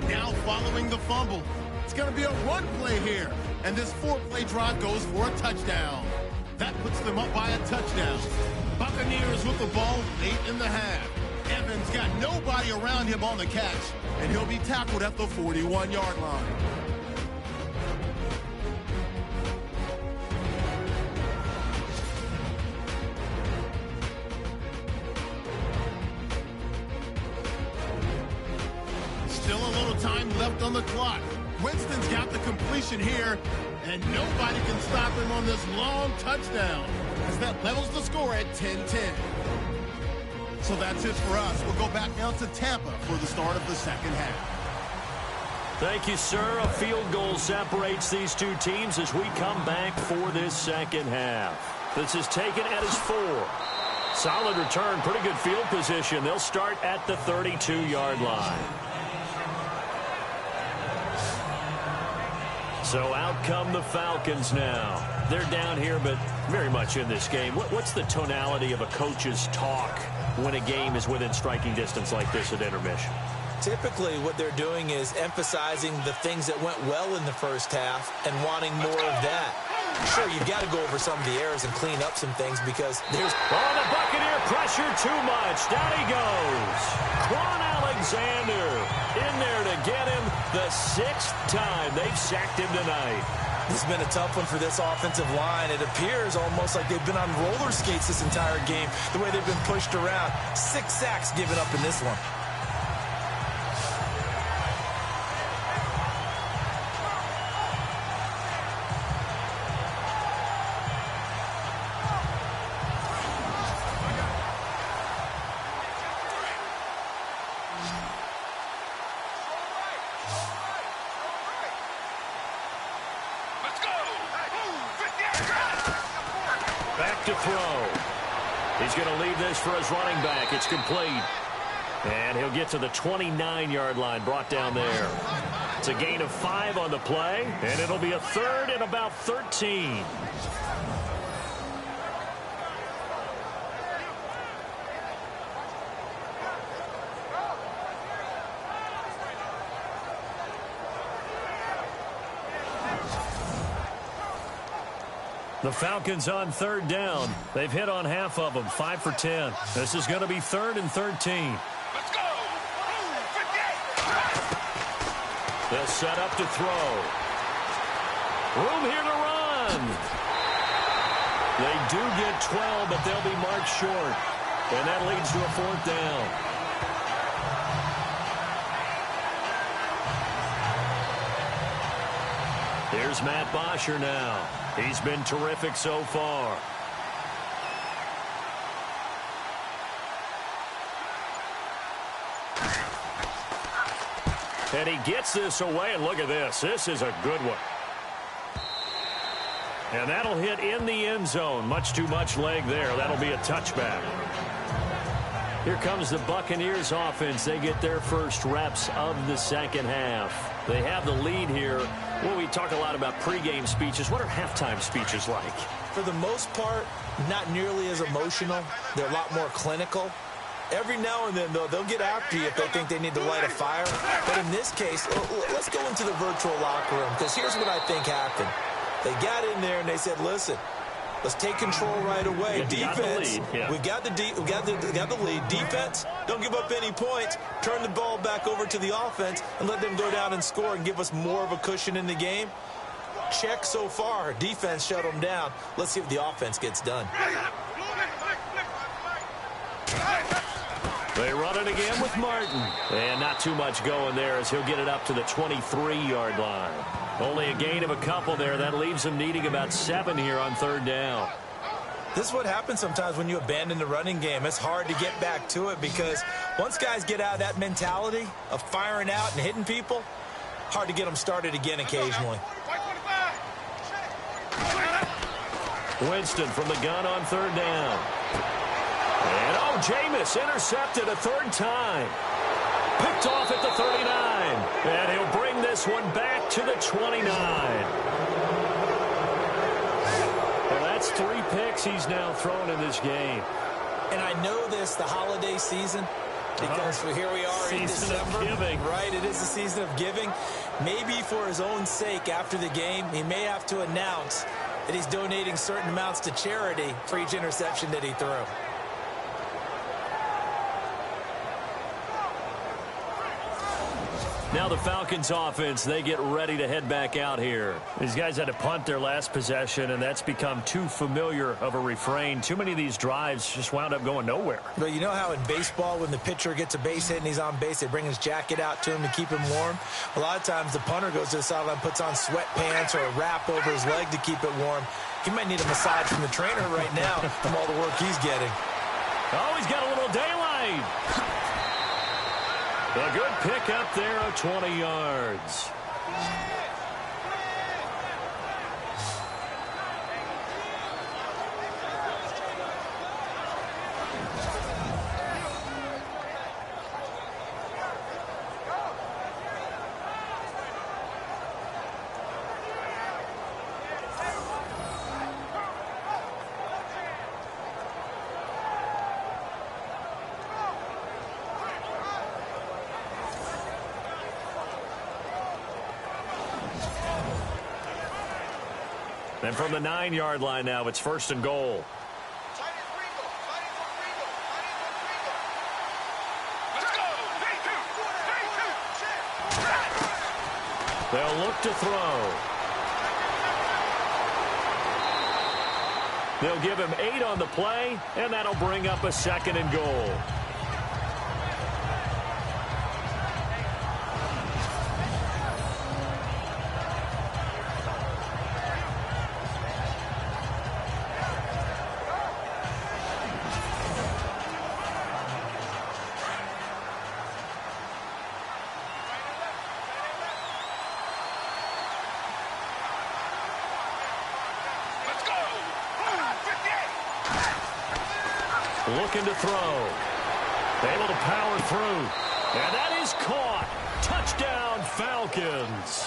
E: Now following the fumble, it's going to be a run play here, and this 4-play drive goes for a touchdown. That puts them up by a touchdown. Buccaneers with the ball late in the half. Evans got nobody around him on the catch, and he'll be tackled at the 41-yard line. Still a little time left on the clock. Winston's got the completion here, and nobody can stop him on this long touchdown, as that levels the score at 10-10. So that's it for us. We'll go back down to Tampa for the start of the second half.
A: Thank you, sir. A field goal separates these two teams as we come back for this second half. This is taken at his 4. Solid return, pretty good field position. They'll start at the 32-yard line. So out come the Falcons now. They're down here, but very much in this game. What's the tonality of a coach's talk when a game is within striking distance like this at intermission?
B: Typically, what they're doing is emphasizing the things that went well in the first half and wanting more of that. Sure, you've got to go over some of the errors and clean up some things because there's...
A: Oh, the Buccaneer pressure too much. Down he goes. Quan Alexander in there to get him the 6th time they've sacked him tonight.
C: This has been a tough one for this offensive line. It appears almost like they've been on roller skates this entire game, the way they've been pushed around. 6 sacks given up in this one.
A: Back to throw. He's going to leave this for his running back. It's complete. And he'll get to the 29-yard line, brought down there. It's a gain of 5 on the play, and it'll be a 3rd and about 13. The Falcons on 3rd down. They've hit on half of them, 5 for 10. This is going to be 3rd and 13.
F: Let's go!
A: They'll set up to throw. Room here to run. They do get 12, but they'll be marked short. And that leads to a 4th down. Here's Matt Bosher now. He's been terrific so far. And he gets this away, and look at this. This is a good one. And that'll hit in the end zone. Much too much leg there. That'll be a touchback. Here comes the Buccaneers offense. They get their first reps of the second half. They have the lead here. Well, we talk a lot about pregame speeches. What are halftime speeches like?
B: For the most part, not nearly as emotional. They're a lot more clinical. Every now and then, though, they'll get after you if they think they need to light a fire. But in this case, let's go into the virtual locker room, because here's what I think happened. They got in there and they said, listen, let's take control right away. Defense, we got the lead. Defense, don't give up any points. Turn the ball back over to the offense and let them go down and score and give us more of a cushion in the game. Check so far. Defense shut them down. Let's see if the offense gets done.
A: They run it again with Martin. And not too much going there as he'll get it up to the 23-yard line. Only a gain of a couple there. That leaves him needing about 7 here on 3rd down.
C: This is what happens sometimes when you abandon the running game. It's hard to get back to it because once guys get out of that mentality of firing out and hitting people, hard to get them started again occasionally.
A: Winston from the gun on third down. And, oh, Jameis intercepted a third time. Picked off at the 39. And he'll bring this one back to the 29. Well, that's 3 picks he's now thrown in this game.
B: And I know this, the holiday season, because here we are in December. Right, it is the season of giving. Maybe for his own sake after the game, he may have to announce that he's donating certain amounts to charity for each interception that he threw.
A: Now the Falcons offense, they get ready to head back out here. These guys had to punt their last possession, and that's become too familiar of a refrain. Too many of these drives just wound up going nowhere.
B: But you know how in baseball, when the pitcher gets a base hit and he's on base, they bring his jacket out to him to keep him warm? A lot of times the punter goes to the sideline, puts on sweatpants or a wrap over his leg to keep it warm. He might need a massage from the trainer right now from all the work he's getting.
A: Oh, he's got a little daylight. A good pick up there of 20 yards. And from the 9-yard line now, it's 1st and goal. They'll look to throw. They'll give him 8 on the play, and that'll bring up a 2nd and goal. Looking to throw. Able to power through. And that is caught. Touchdown, Falcons.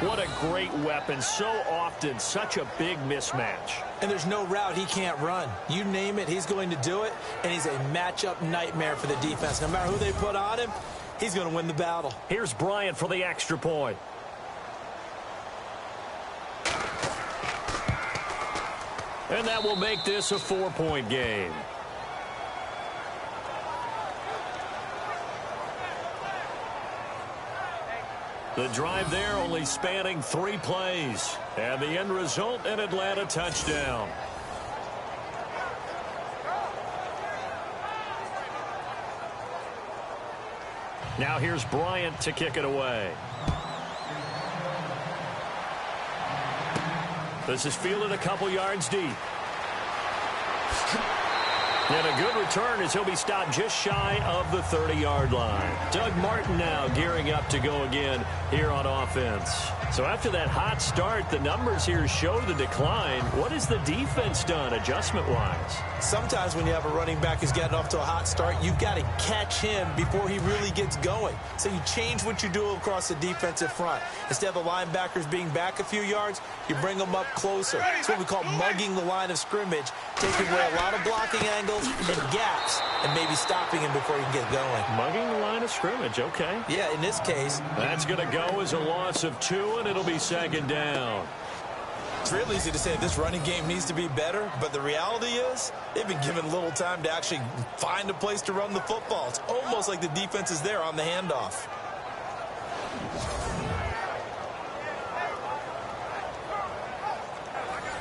A: What a great weapon. So often, such a big mismatch.
B: And there's no route he can't run. You name it, he's going to do it. And he's a matchup nightmare for the defense. No matter who they put on him, he's going to win the battle.
A: Here's Bryant for the extra point. And that will make this a 4-point game. The drive there only spanning 3 plays. And the end result, an Atlanta touchdown. Now here's Bryant to kick it away. This is fielded a couple yards deep. And a good return as he'll be stopped just shy of the 30-yard line. Doug Martin now gearing up to go again here on offense. So after that hot start, the numbers here show the decline. What has the defense done adjustment-wise?
B: Sometimes when you have a running back who's gotten off to a hot start, you've got to catch him before he really gets going. So you change what you do across the defensive front. Instead of the linebackers being back a few yards, you bring them up closer. It's what we call mugging the line of scrimmage, taking away a lot of blocking angles and gaps, and maybe stopping him before he can get going.
A: Mugging the line of scrimmage, okay.
B: Yeah, in this case.
A: That's going to go as a loss of 2, and it'll be 2nd down.
C: It's real easy to say this running game needs to be better, but the reality is they've been given little time to actually find a place to run the football. It's almost like the defense is there on the handoff.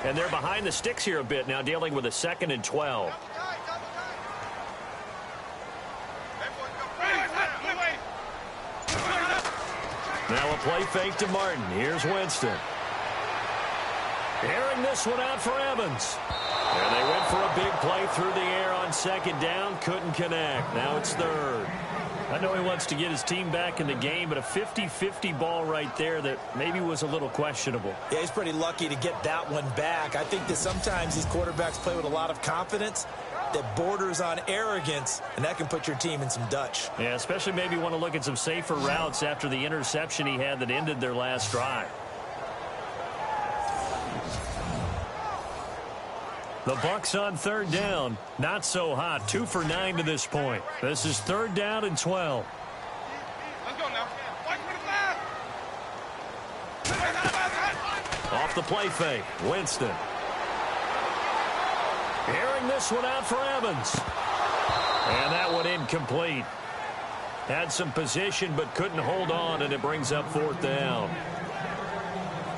A: And they're behind the sticks here a bit now, dealing with a 2nd and 12. Now a play fake to Martin. Here's Winston. Airing this one out for Evans. And they went for a big play through the air on second down. Couldn't connect. Now it's third. I know he wants to get his team back in the game, but a 50-50 ball right there that maybe was a little questionable.
B: Yeah, he's pretty lucky to get that one back. I think that sometimes these quarterbacks play with a lot of confidence that borders on arrogance, and that can put your team in some Dutch.
A: Yeah, especially maybe want to look at some safer routes after the interception he had that ended their last drive. The Bucs on third down. Not so hot. 2 for 9 to this point. This is 3rd down and 12.
F: Let's go now. Watch for the flag.
A: Off the play fake. Winston. Airing this one out for Evans. And that one incomplete. Had some position but couldn't hold on, and it brings up 4th down.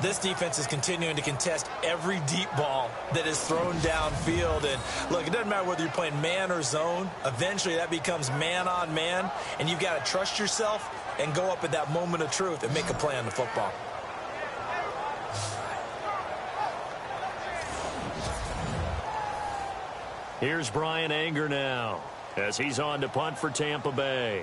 B: This defense is continuing to contest every deep ball that is thrown downfield. And, look, it doesn't matter whether you're playing man or zone. Eventually, that becomes man on man, and you've got to trust yourself and go up at that moment of truth and make a play on the football.
A: Here's Brian Anger now as he's on to punt for Tampa Bay.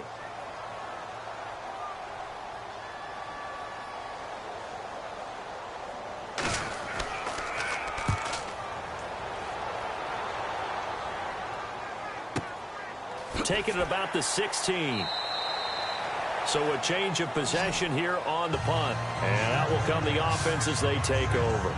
A: Taking it about the 16. So a change of possession here on the punt. And that will come the offense as they take over.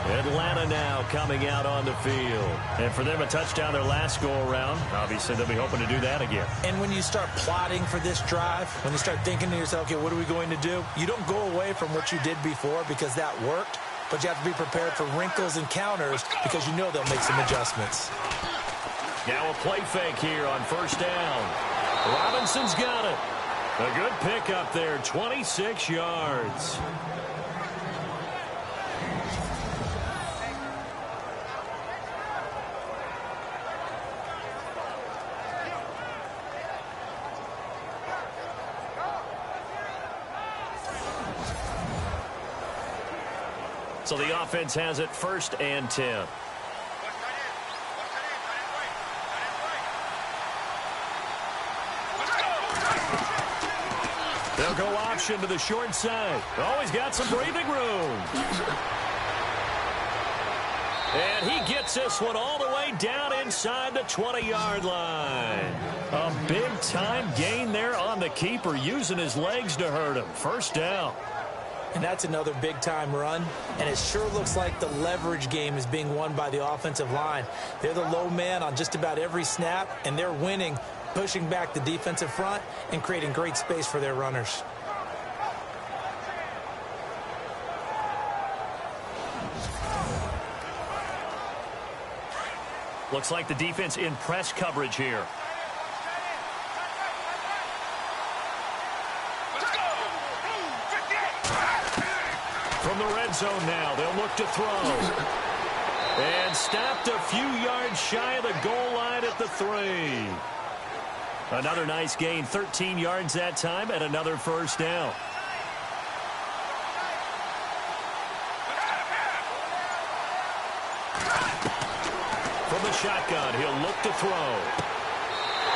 A: Atlanta now coming out on the field. And for them, a touchdown their last go-around. Obviously, they'll be hoping to do that again.
B: And when you start plotting for this drive, when you start thinking to yourself, okay, what are we going to do? You don't go away from what you did before because that worked. But you have to be prepared for wrinkles and counters because you know they'll make some adjustments.
A: Now a play fake here on 1st down. Robinson's got it. A good pickup there, 26 yards. So the offense has it 1st and 10. They'll go option to the short side. Always got some breathing room. And he gets this one all the way down inside the 20-yard line. A big-time gain there on the keeper, using his legs to hurt him. 1st down.
B: And that's another big-time run. And it sure looks like the leverage game is being won by the offensive line. They're the low man on just about every snap, and they're winning, pushing back the defensive front and creating great space for their runners.
A: Looks like the defense in press coverage here. From the red zone now, they'll look to throw. And stopped a few yards shy of the goal line at the 3. Another nice gain, 13 yards that time, and another 1st down. From the shotgun, he'll look to throw.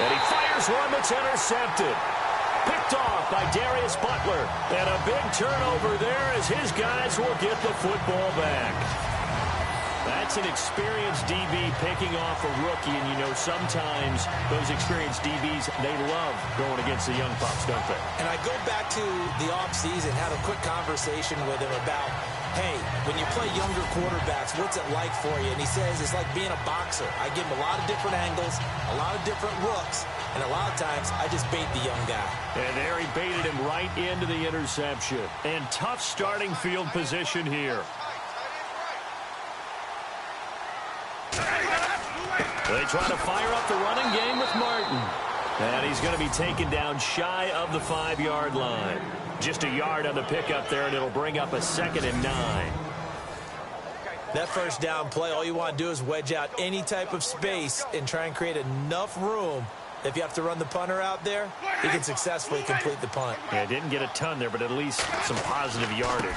A: And he fires one that's intercepted. Picked off by Darius Butler. And a big turnover there as his guys will get the football back. That's an experienced DB picking off a rookie, and you know sometimes those experienced DBs, they love going against the young pups, don't they?
B: And I go back to the offseason, had a quick conversation with him about, hey, when you play younger quarterbacks, what's it like for you? And he says it's like being a boxer. I give him a lot of different angles, a lot of different looks, and a lot of times I just bait the young guy. And
A: there he baited him right into the interception. And tough starting field position here. They try to fire up the running game with Martin. And he's going to be taken down shy of the 5-yard line. Just a yard on the pickup there, and it'll bring up a 2nd and 9.
B: That 1st down play, all you want to do is wedge out any type of space and try and create enough room If you have to run the punter out there, he can successfully complete the punt.
A: Yeah, didn't get a ton there, but at least some positive yardage.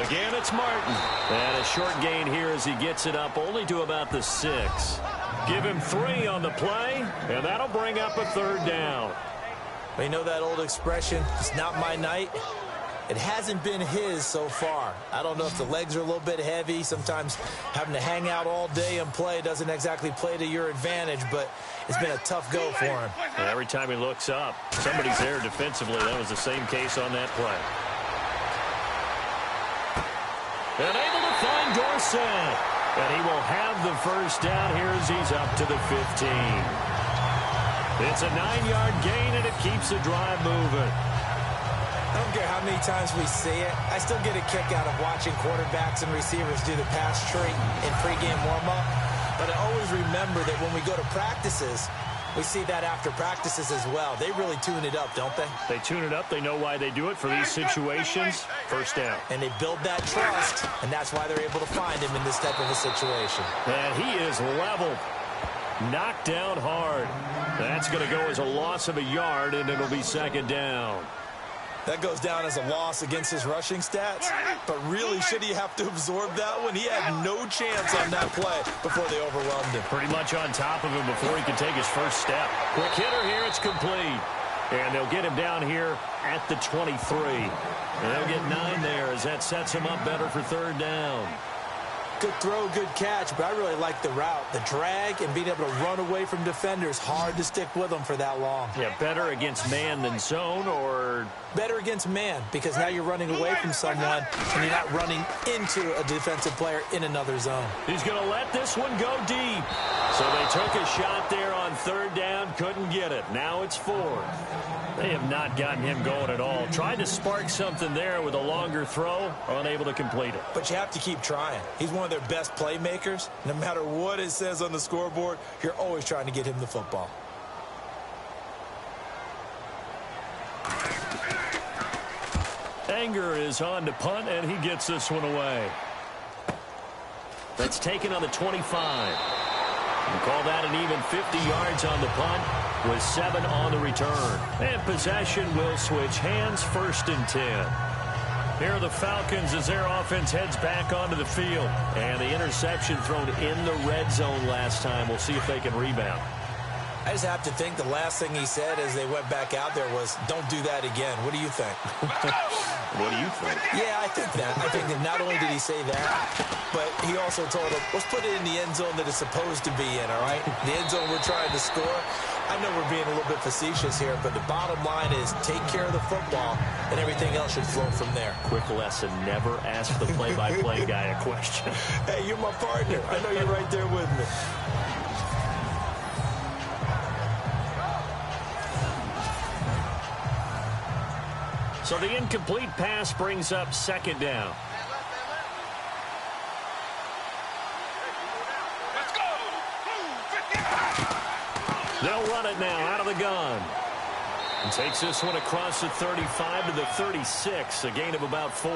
A: Again, it's Martin. And a short gain here as he gets it up only to about the 6. Give him 3 on the play, and that'll bring up a 3rd down.
B: You know that old expression, it's not my night? It hasn't been his so far. I don't know if the legs are a little bit heavy. Sometimes having to hang out all day and play doesn't exactly play to your advantage, but it's been a tough go for him.
A: And every time he looks up, somebody's there defensively. That was the same case on that play. And able to find Dorsett. And he will have the 1st down here as he's up to the 15. It's a 9-yard gain, and it keeps the drive moving.
B: I don't care how many times we see it. I still get a kick out of watching quarterbacks and receivers do the pass tree in pregame warm-up. But I always remember that when we go to practices, we see that after practices as well. They really tune it up, don't they?
A: They tune it up. They know why they do it for these situations. 1st down.
B: And they build that trust, and that's why they're able to find him in this type of a situation.
A: And he is leveled. Knocked down hard. That's going to go as a loss of a yard, and it'll be 2nd down.
C: That goes down as a loss against his rushing stats. But really, should he have to absorb that one? He had no chance on that play before they overwhelmed him.
A: Pretty much on top of him before he could take his 1st step. Quick hitter here. It's complete. And they'll get him down here at the 23. And they'll get 9 there as that sets him up better for 3rd down.
B: Good throw, good catch, but I really like the route. The drag and being able to run away from defenders, hard to stick with them for that long.
A: Yeah, better against man than zone, or?
B: Better against man, because now you're running away from someone and you're not running into a defensive player in another zone.
A: He's going to let this one go deep. So they took a shot there on 3rd down, couldn't get it. Now it's 4th. They have not gotten him going at all. Tried to spark something there with a longer throw, unable to complete it.
C: But you have to keep trying. He's one of their best playmakers. No matter what it says on the scoreboard, you're always trying to get him the football.
A: Anger is on to punt, and he gets this one away. That's taken on the 25. You call that an even 50 yards on the punt with 7 on the return. And possession will switch hands, 1st and 10. Here are the Falcons as their offense heads back onto the field. And the interception thrown in the red zone last time. We'll see if they can rebound.
B: I just have to think the last thing he said as they went back out there was, don't do that again. What do you think?
A: What do you think?
B: Yeah, I think that. I think that not only did he say that, but he also told them, let's put it in the end zone that it's supposed to be in, all right? The end zone we're trying to score. I know we're being a little bit facetious here, but the bottom line is take care of the football, and everything else should flow from there.
A: Quick lesson, never ask the play-by-play guy a question.
B: Hey, you're my partner. I know you're right there with me.
A: So the incomplete pass brings up 2nd down.
F: Let's go!
A: They'll run it now out of the gun. And takes this one across the 35 to the 36, a gain of about 4.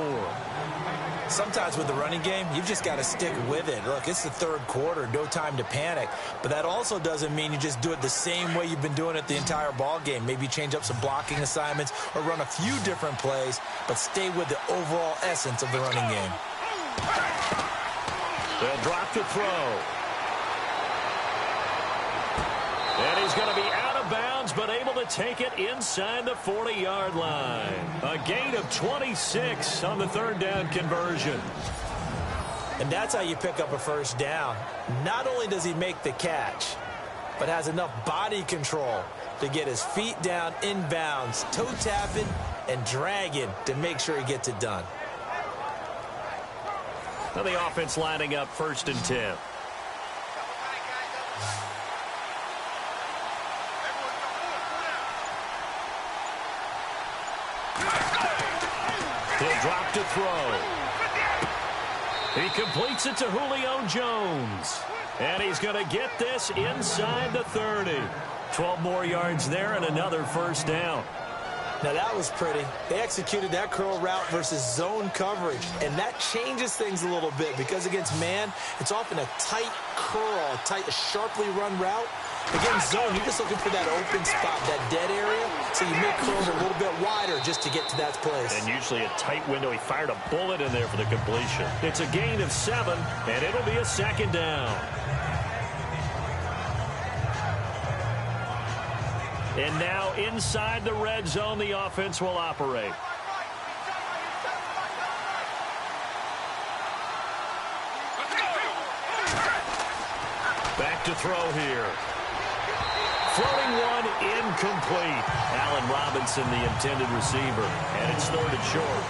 B: Sometimes with the running game, you've just got to stick with it. Look, it's the 3rd quarter, no time to panic. But that also doesn't mean you just do it the same way you've been doing it the entire ball game. Maybe change up some blocking assignments or run a few different plays, but stay with the overall essence of the running game.
A: They'll drop the throw. And he's going to be out of bounds, but able to take it inside the 40-yard line. A gain of 26 on the 3rd down conversion.
B: And that's how you pick up a 1st down. Not only does he make the catch, but has enough body control to get his feet down inbounds, toe tapping and dragging to make sure he gets it done.
A: Now the offense lining up 1st and 10. He'll drop to throw. He completes it to Julio Jones. And he's going to get this inside the 30. 12 more yards there and another 1st down.
B: Now that was pretty. They executed that curl route versus zone coverage, and that changes things a little bit because against man, it's often a tight curl, a sharply run route. Against zone, you're just looking for that open spot, that dead area, so you may curl it a little bit wider just to get to that place.
A: And usually a tight window. He fired a bullet in there for the completion. It's a gain of 7, and it'll be a second down. And now inside the red zone, the offense will operate. Back to throw here. Floating one, incomplete. Allen Robinson, the intended receiver. And it's 3rd and short.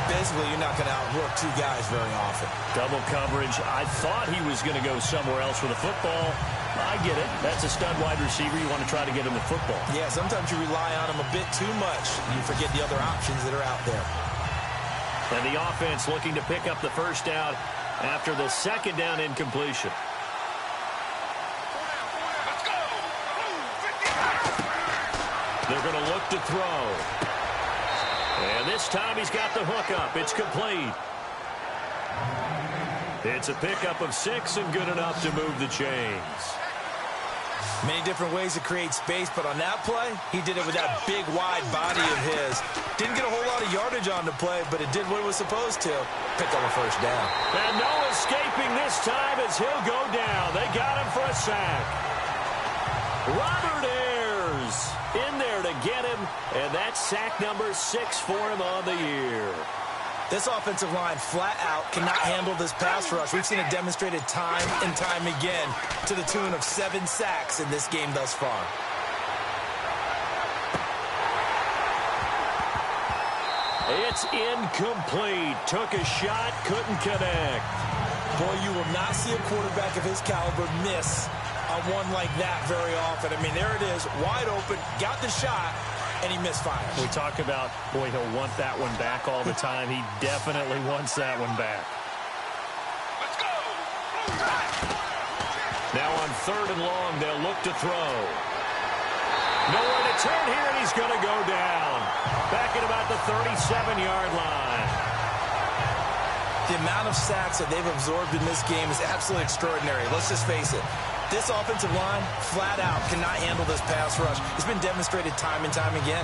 C: Basically, you're not going to outwork 2 guys very often.
A: Double coverage. I thought he was going to go somewhere else with the football. I get it. That's a stud wide receiver. You want to try to get him the football.
C: Yeah, sometimes you rely on him a bit too much. You forget the other options that are out there.
A: And the offense looking to pick up the first down after the second down incompletion. They're going to look to throw. And this time he's got the hook up. It's complete. It's a pickup of 6 and good enough to move the chains.
C: Many different ways to create space, but on that play, he did it with that big, wide body of his. Didn't get a whole lot of yardage on the play, but it did what it was supposed to. Picked up a first down.
A: And no escaping this time as he'll go down. They got him for a sack. Robert Ayers in there to get him, and that's sack number 6 for him on the year.
C: This offensive line flat out cannot handle this pass rush. We've seen it demonstrated time and time again to the tune of 7 sacks in this game thus far.
A: It's incomplete. Took a shot, couldn't connect.
C: Boy, you will not see a quarterback of his caliber miss on one like that very often. I mean, there it is, wide open, got the shot, and he misfires.
A: We talk about, boy, he'll want that one back all the time. He definitely wants that one back.
F: Let's go.
A: Now on 3rd and long, they'll look to throw. Nowhere to turn here, and he's going to go down. Back at about the 37-yard line.
C: The amount of sacks that they've absorbed in this game is absolutely extraordinary. Let's just face it. This offensive line, flat out, cannot handle this pass rush. It's been demonstrated time and time again.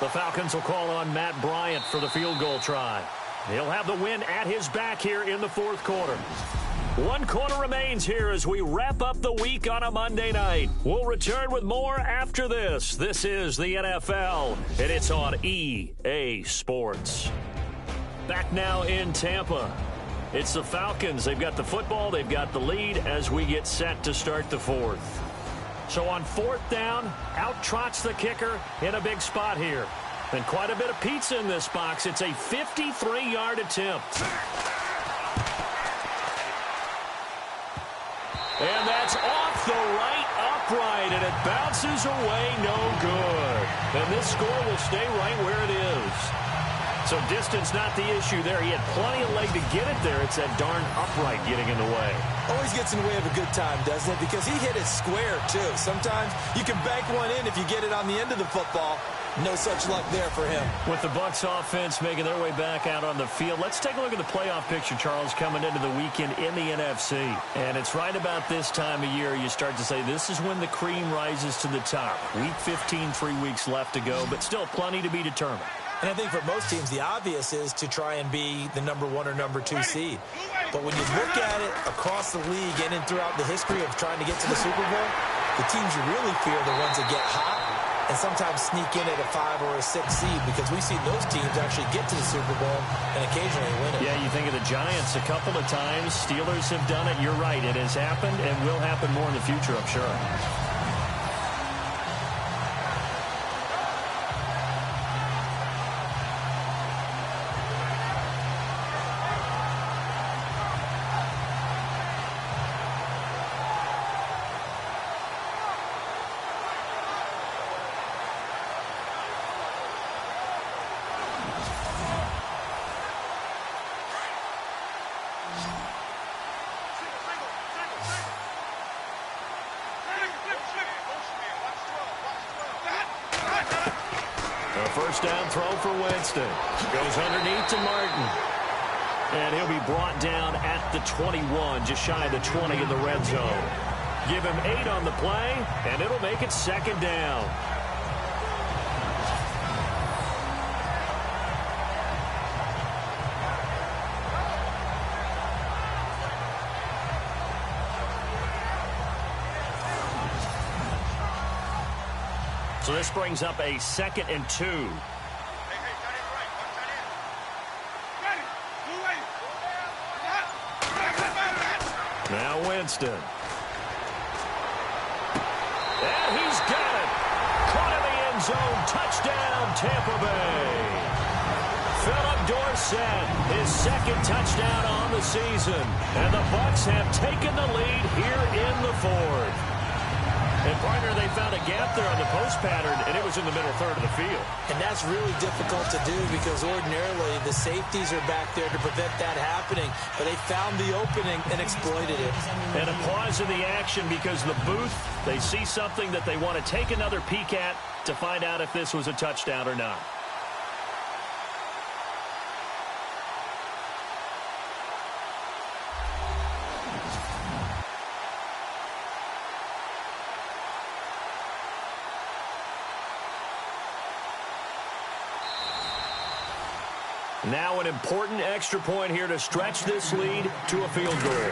A: The Falcons will call on Matt Bryant for the field goal try. He'll have the win at his back here in the 4th quarter. 1 quarter remains here as we wrap up the week on a Monday night. We'll return with more after this. This is the NFL, and it's on EA Sports. Back now in Tampa. It's the Falcons. They've got the football. They've got the lead as we get set to start the 4th. So on 4th down, out trots the kicker in a big spot here. And quite a bit of pizza in this box. It's a 53-yard attempt. And that's off the right upright, and it bounces away, no good. And this score will stay right where it is. So distance not the issue there. He had plenty of leg to get it there. It's that darn upright getting in the way.
C: Always gets in the way of a good time, doesn't it? Because he hit it square, too. Sometimes you can bank one in if you get it on the end of the football. No such luck there for him.
A: With the Bucs offense making their way back out on the field, let's take a look at the playoff picture, Charles, coming into the weekend in the NFC. And it's right about this time of year you start to say this is when the cream rises to the top. Week 15, 3 weeks left to go, but still plenty to be determined.
C: And I think for most teams, the obvious is to try and be the number 1 or number 2 seed. But when you look at it across the league and throughout the history of trying to get to the Super Bowl, the teams you really fear are the ones that get hot and sometimes sneak in at a 5 or a 6 seed, because we've seen those teams actually get to the Super Bowl and occasionally win it.
A: Yeah, you think of the Giants a couple of times. Steelers have done it. You're right. It has happened and will happen more in the future, I'm sure. A first down throw for Winston. Goes underneath to Martin. And he'll be brought down at the 21, just shy of the 20 in the red zone. Give him 8 on the play, and it'll make it second down. So this brings up a 2nd and 2. Now Winston. And he's got it. Caught in the end zone. Touchdown, Tampa Bay. Philip Dorsett, his 2nd touchdown on the season. And the Bucs have taken the lead here in the 4th. And, partner, they found a gap there on the post pattern, and it was in the middle third of the field.
B: And that's really difficult to do because ordinarily the safeties are back there to prevent that happening. But they found the opening and exploited it.
A: And a pause in the action because the booth, they see something that they want to take another peek at to find out if this was a touchdown or not. Now an important extra point here to stretch this lead to a field goal.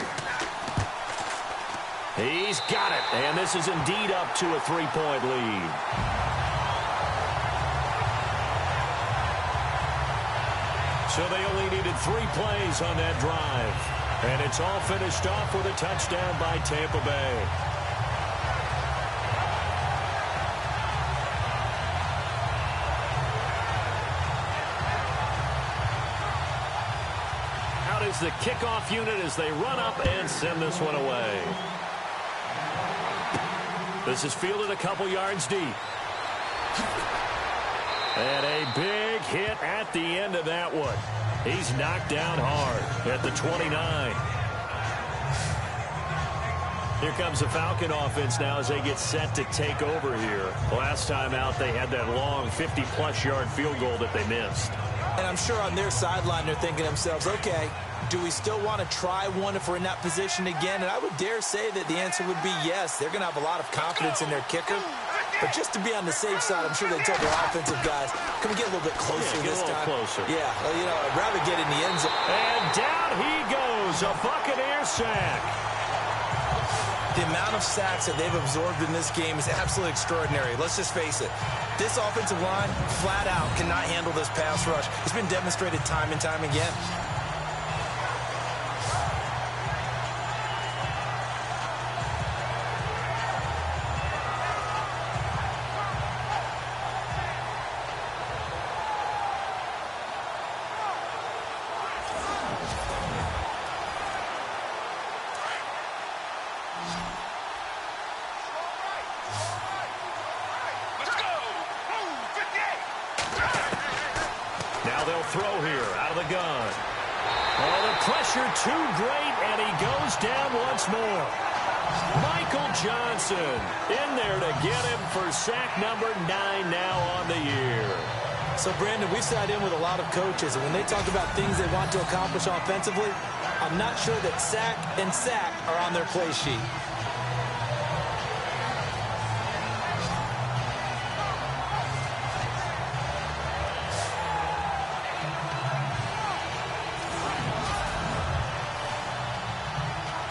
A: He's got it, and this is indeed up to a 3-point lead. So they only needed 3 plays on that drive. And it's all finished off with a touchdown by Tampa Bay. Is the kickoff unit as they run up and send this one away. This is fielded a couple yards deep. And a big hit at the end of that one. He's knocked down hard at the 29. Here comes the Falcon offense now as they get set to take over here. Last time out, they had that long 50-plus yard field goal that they missed.
B: And I'm sure on their sideline they're thinking to themselves, okay, do we still want to try one if we're in that position again? And I would dare say that the answer would be yes. They're going to have a lot of confidence in their kicker. But just to be on the safe side, I'm sure they told their offensive guys, can we get a little bit closer this time?
A: Closer.
B: Yeah, well, you know, I'd rather get in the end zone.
A: And down he goes, a Buccaneer sack.
C: The amount of sacks that they've absorbed in this game is absolutely extraordinary. Let's just face it. This offensive line, flat out, cannot handle this pass rush. It's been demonstrated time and time again.
A: Throw here out of the gun. Oh, the pressure too great, and he goes down once more. Michael Johnson in there to get him for sack number 9 now on the year.
B: So, Brandon, we've sat in with a lot of coaches, and when they talk about things they want to accomplish offensively, I'm not sure that sack and sack are on their play sheet.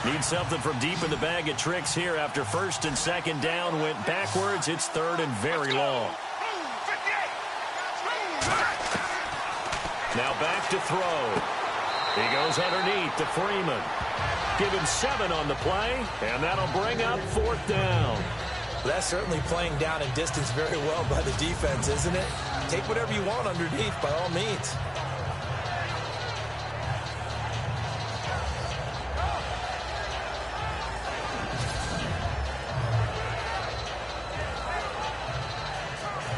A: Need something from deep in the bag of tricks here after 1st and 2nd down went backwards. It's 3rd and very long. Now back to throw. He goes underneath to Freeman. Give him 7 on the play, and that'll bring up 4th down.
B: That's certainly playing down and distance very well by the defense, isn't it? Take whatever you want underneath by all means.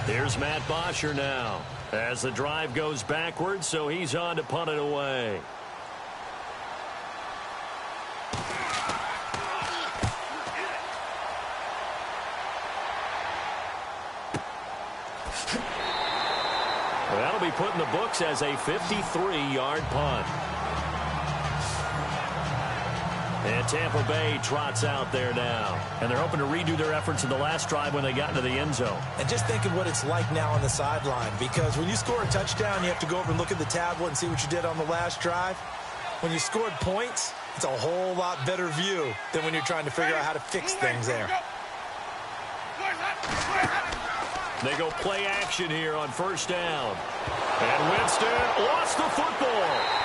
A: Here's Matt Bosher now as the drive goes backwards, so he's on to punt it away. That'll be put in the books as a 53-yard punt. And Tampa Bay trots out there now. And they're hoping to redo their efforts in the last drive when they got into the end zone.
B: And just think of what it's like now on the sideline, because when you score a touchdown, you have to go over and look at the tablet and see what you did on the last drive. When you scored points, it's a whole lot better view than when you're trying to figure out how to fix things there.
A: They go play action here on first down. And Winston lost the football.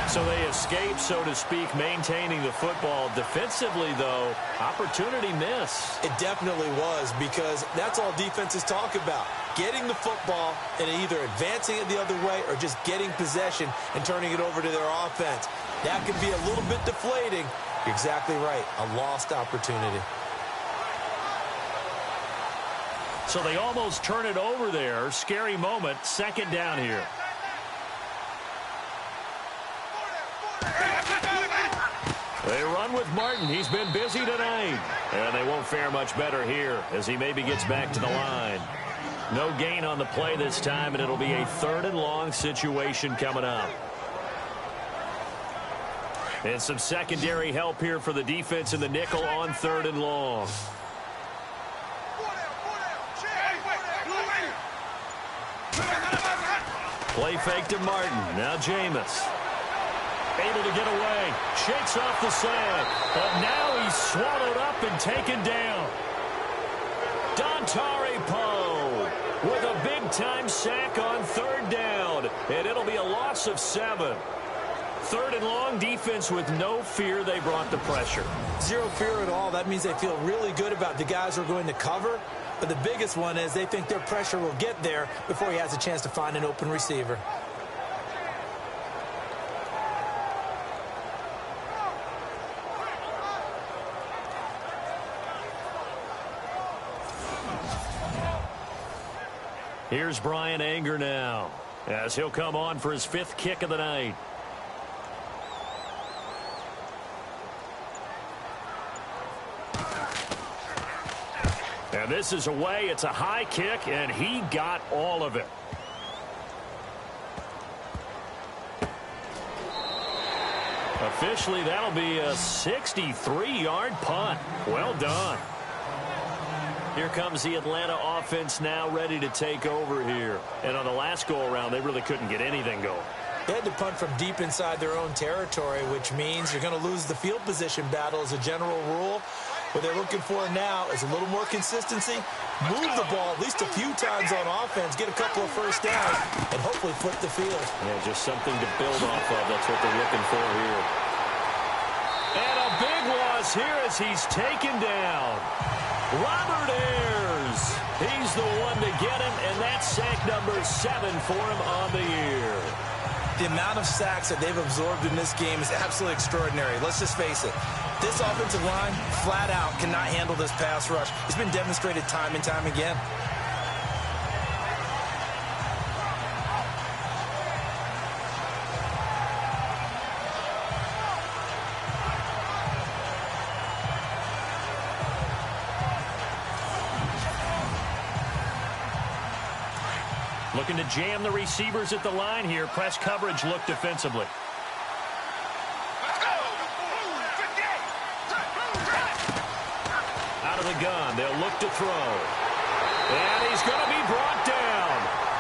A: So they escape, so to speak, maintaining the football. Defensively, though, opportunity miss.
B: It definitely was, because that's all defenses talk about. Getting the football and either advancing it the other way or just getting possession and turning it over to their offense. That could be a little bit deflating. You're exactly right. A lost opportunity.
A: So they almost turn it over there. Scary moment. Second down here. They run with Martin. He's been busy tonight. And they won't fare much better here as he maybe gets back to the line. No gain on the play this time, and it'll be a 3rd and long situation coming up. And some secondary help here for the defense in the nickel on 3rd and long. Play fake to Martin. Now Jameis. Able to get away. Shakes off the sack. But now he's swallowed up and taken down. Dontari Poe with a big-time sack on 3rd down. And it'll be a loss of 7. 3rd and long, defense with no fear. They brought the pressure.
B: Zero fear at all. That means they feel really good about the guys who are going to cover. But the biggest one is they think their pressure will get there before he has a chance to find an open receiver.
A: Here's Brian Anger now as he'll come on for his 5th kick of the night. And this is away. It's a high kick, and he got all of it. Officially, that'll be a 63-yard punt. Well done. Here comes the Atlanta offense now ready to take over here. And on the last go-around, they really couldn't get anything going.
B: They had to punt from deep inside their own territory, which means you're going to lose the field position battle as a general rule. What they're looking for now is a little more consistency, move the ball at least a few times on offense, get a couple of first downs, and hopefully flip the field.
A: Yeah, just something to build off of. That's what they're looking for here. And a big loss here as he's taken down. Robert Ayers. He's the one to get him, and that's sack number 7 for him on the year.
B: The amount of sacks that they've absorbed in this game is absolutely extraordinary. Let's just face it. This offensive line, flat out, cannot handle this pass rush. It's been demonstrated time and time again.
A: Looking to jam the receivers at the line here. Press coverage look defensively. Out of the gun. They'll look to throw. And he's going to be brought down.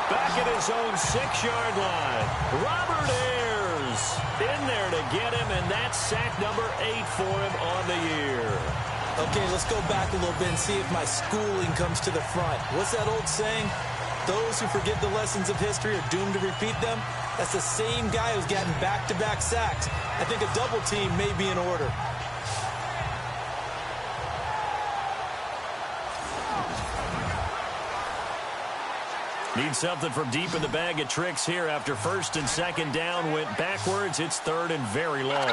A: Back at his own 6-yard line. Robert Ayers in there to get him, and that's sack number 8 for him on the year.
B: Okay, let's go back a little bit and see if my schooling comes to the front. What's that old saying? Those who forget the lessons of history are doomed to repeat them. That's the same guy who's gotten back-to-back sacks. I think a double team may be in order.
A: Need something from deep in the bag of tricks here after 1st and 2nd down went backwards. It's 3rd and very long.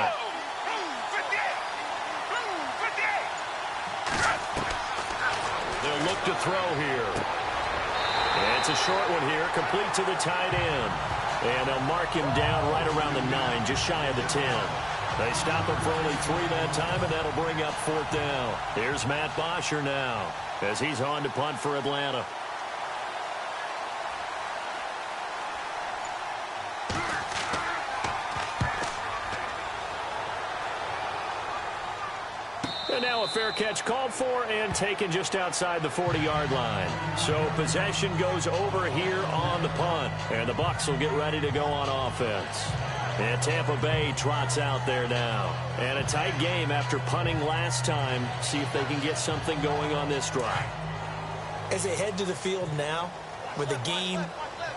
A: They'll look to throw here. And it's a short one here, complete to the tight end. And they'll mark him down right around the 9, just shy of the 10. They stop him for only 3 that time, and that'll bring up 4th down. Here's Matt Bosher now as he's on to punt for Atlanta. And now a fair catch called for and taken just outside the 40-yard line. So possession goes over here on the punt. And the Bucs will get ready to go on offense. And Tampa Bay trots out there now. And a tight game after punting last time. See if they can get something going on this drive.
B: As they head to the field now, with the game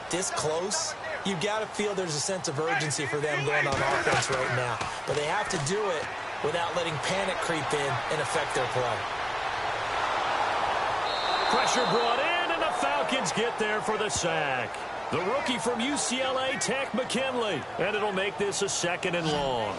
B: this close, you've got to feel there's a sense of urgency for them going on offense right now. But they have to do it without letting panic creep in and affect their play.
A: Pressure brought in, and the Falcons get there for the sack. The rookie from UCLA, Tech McKinley. And it'll make this a 2nd and long.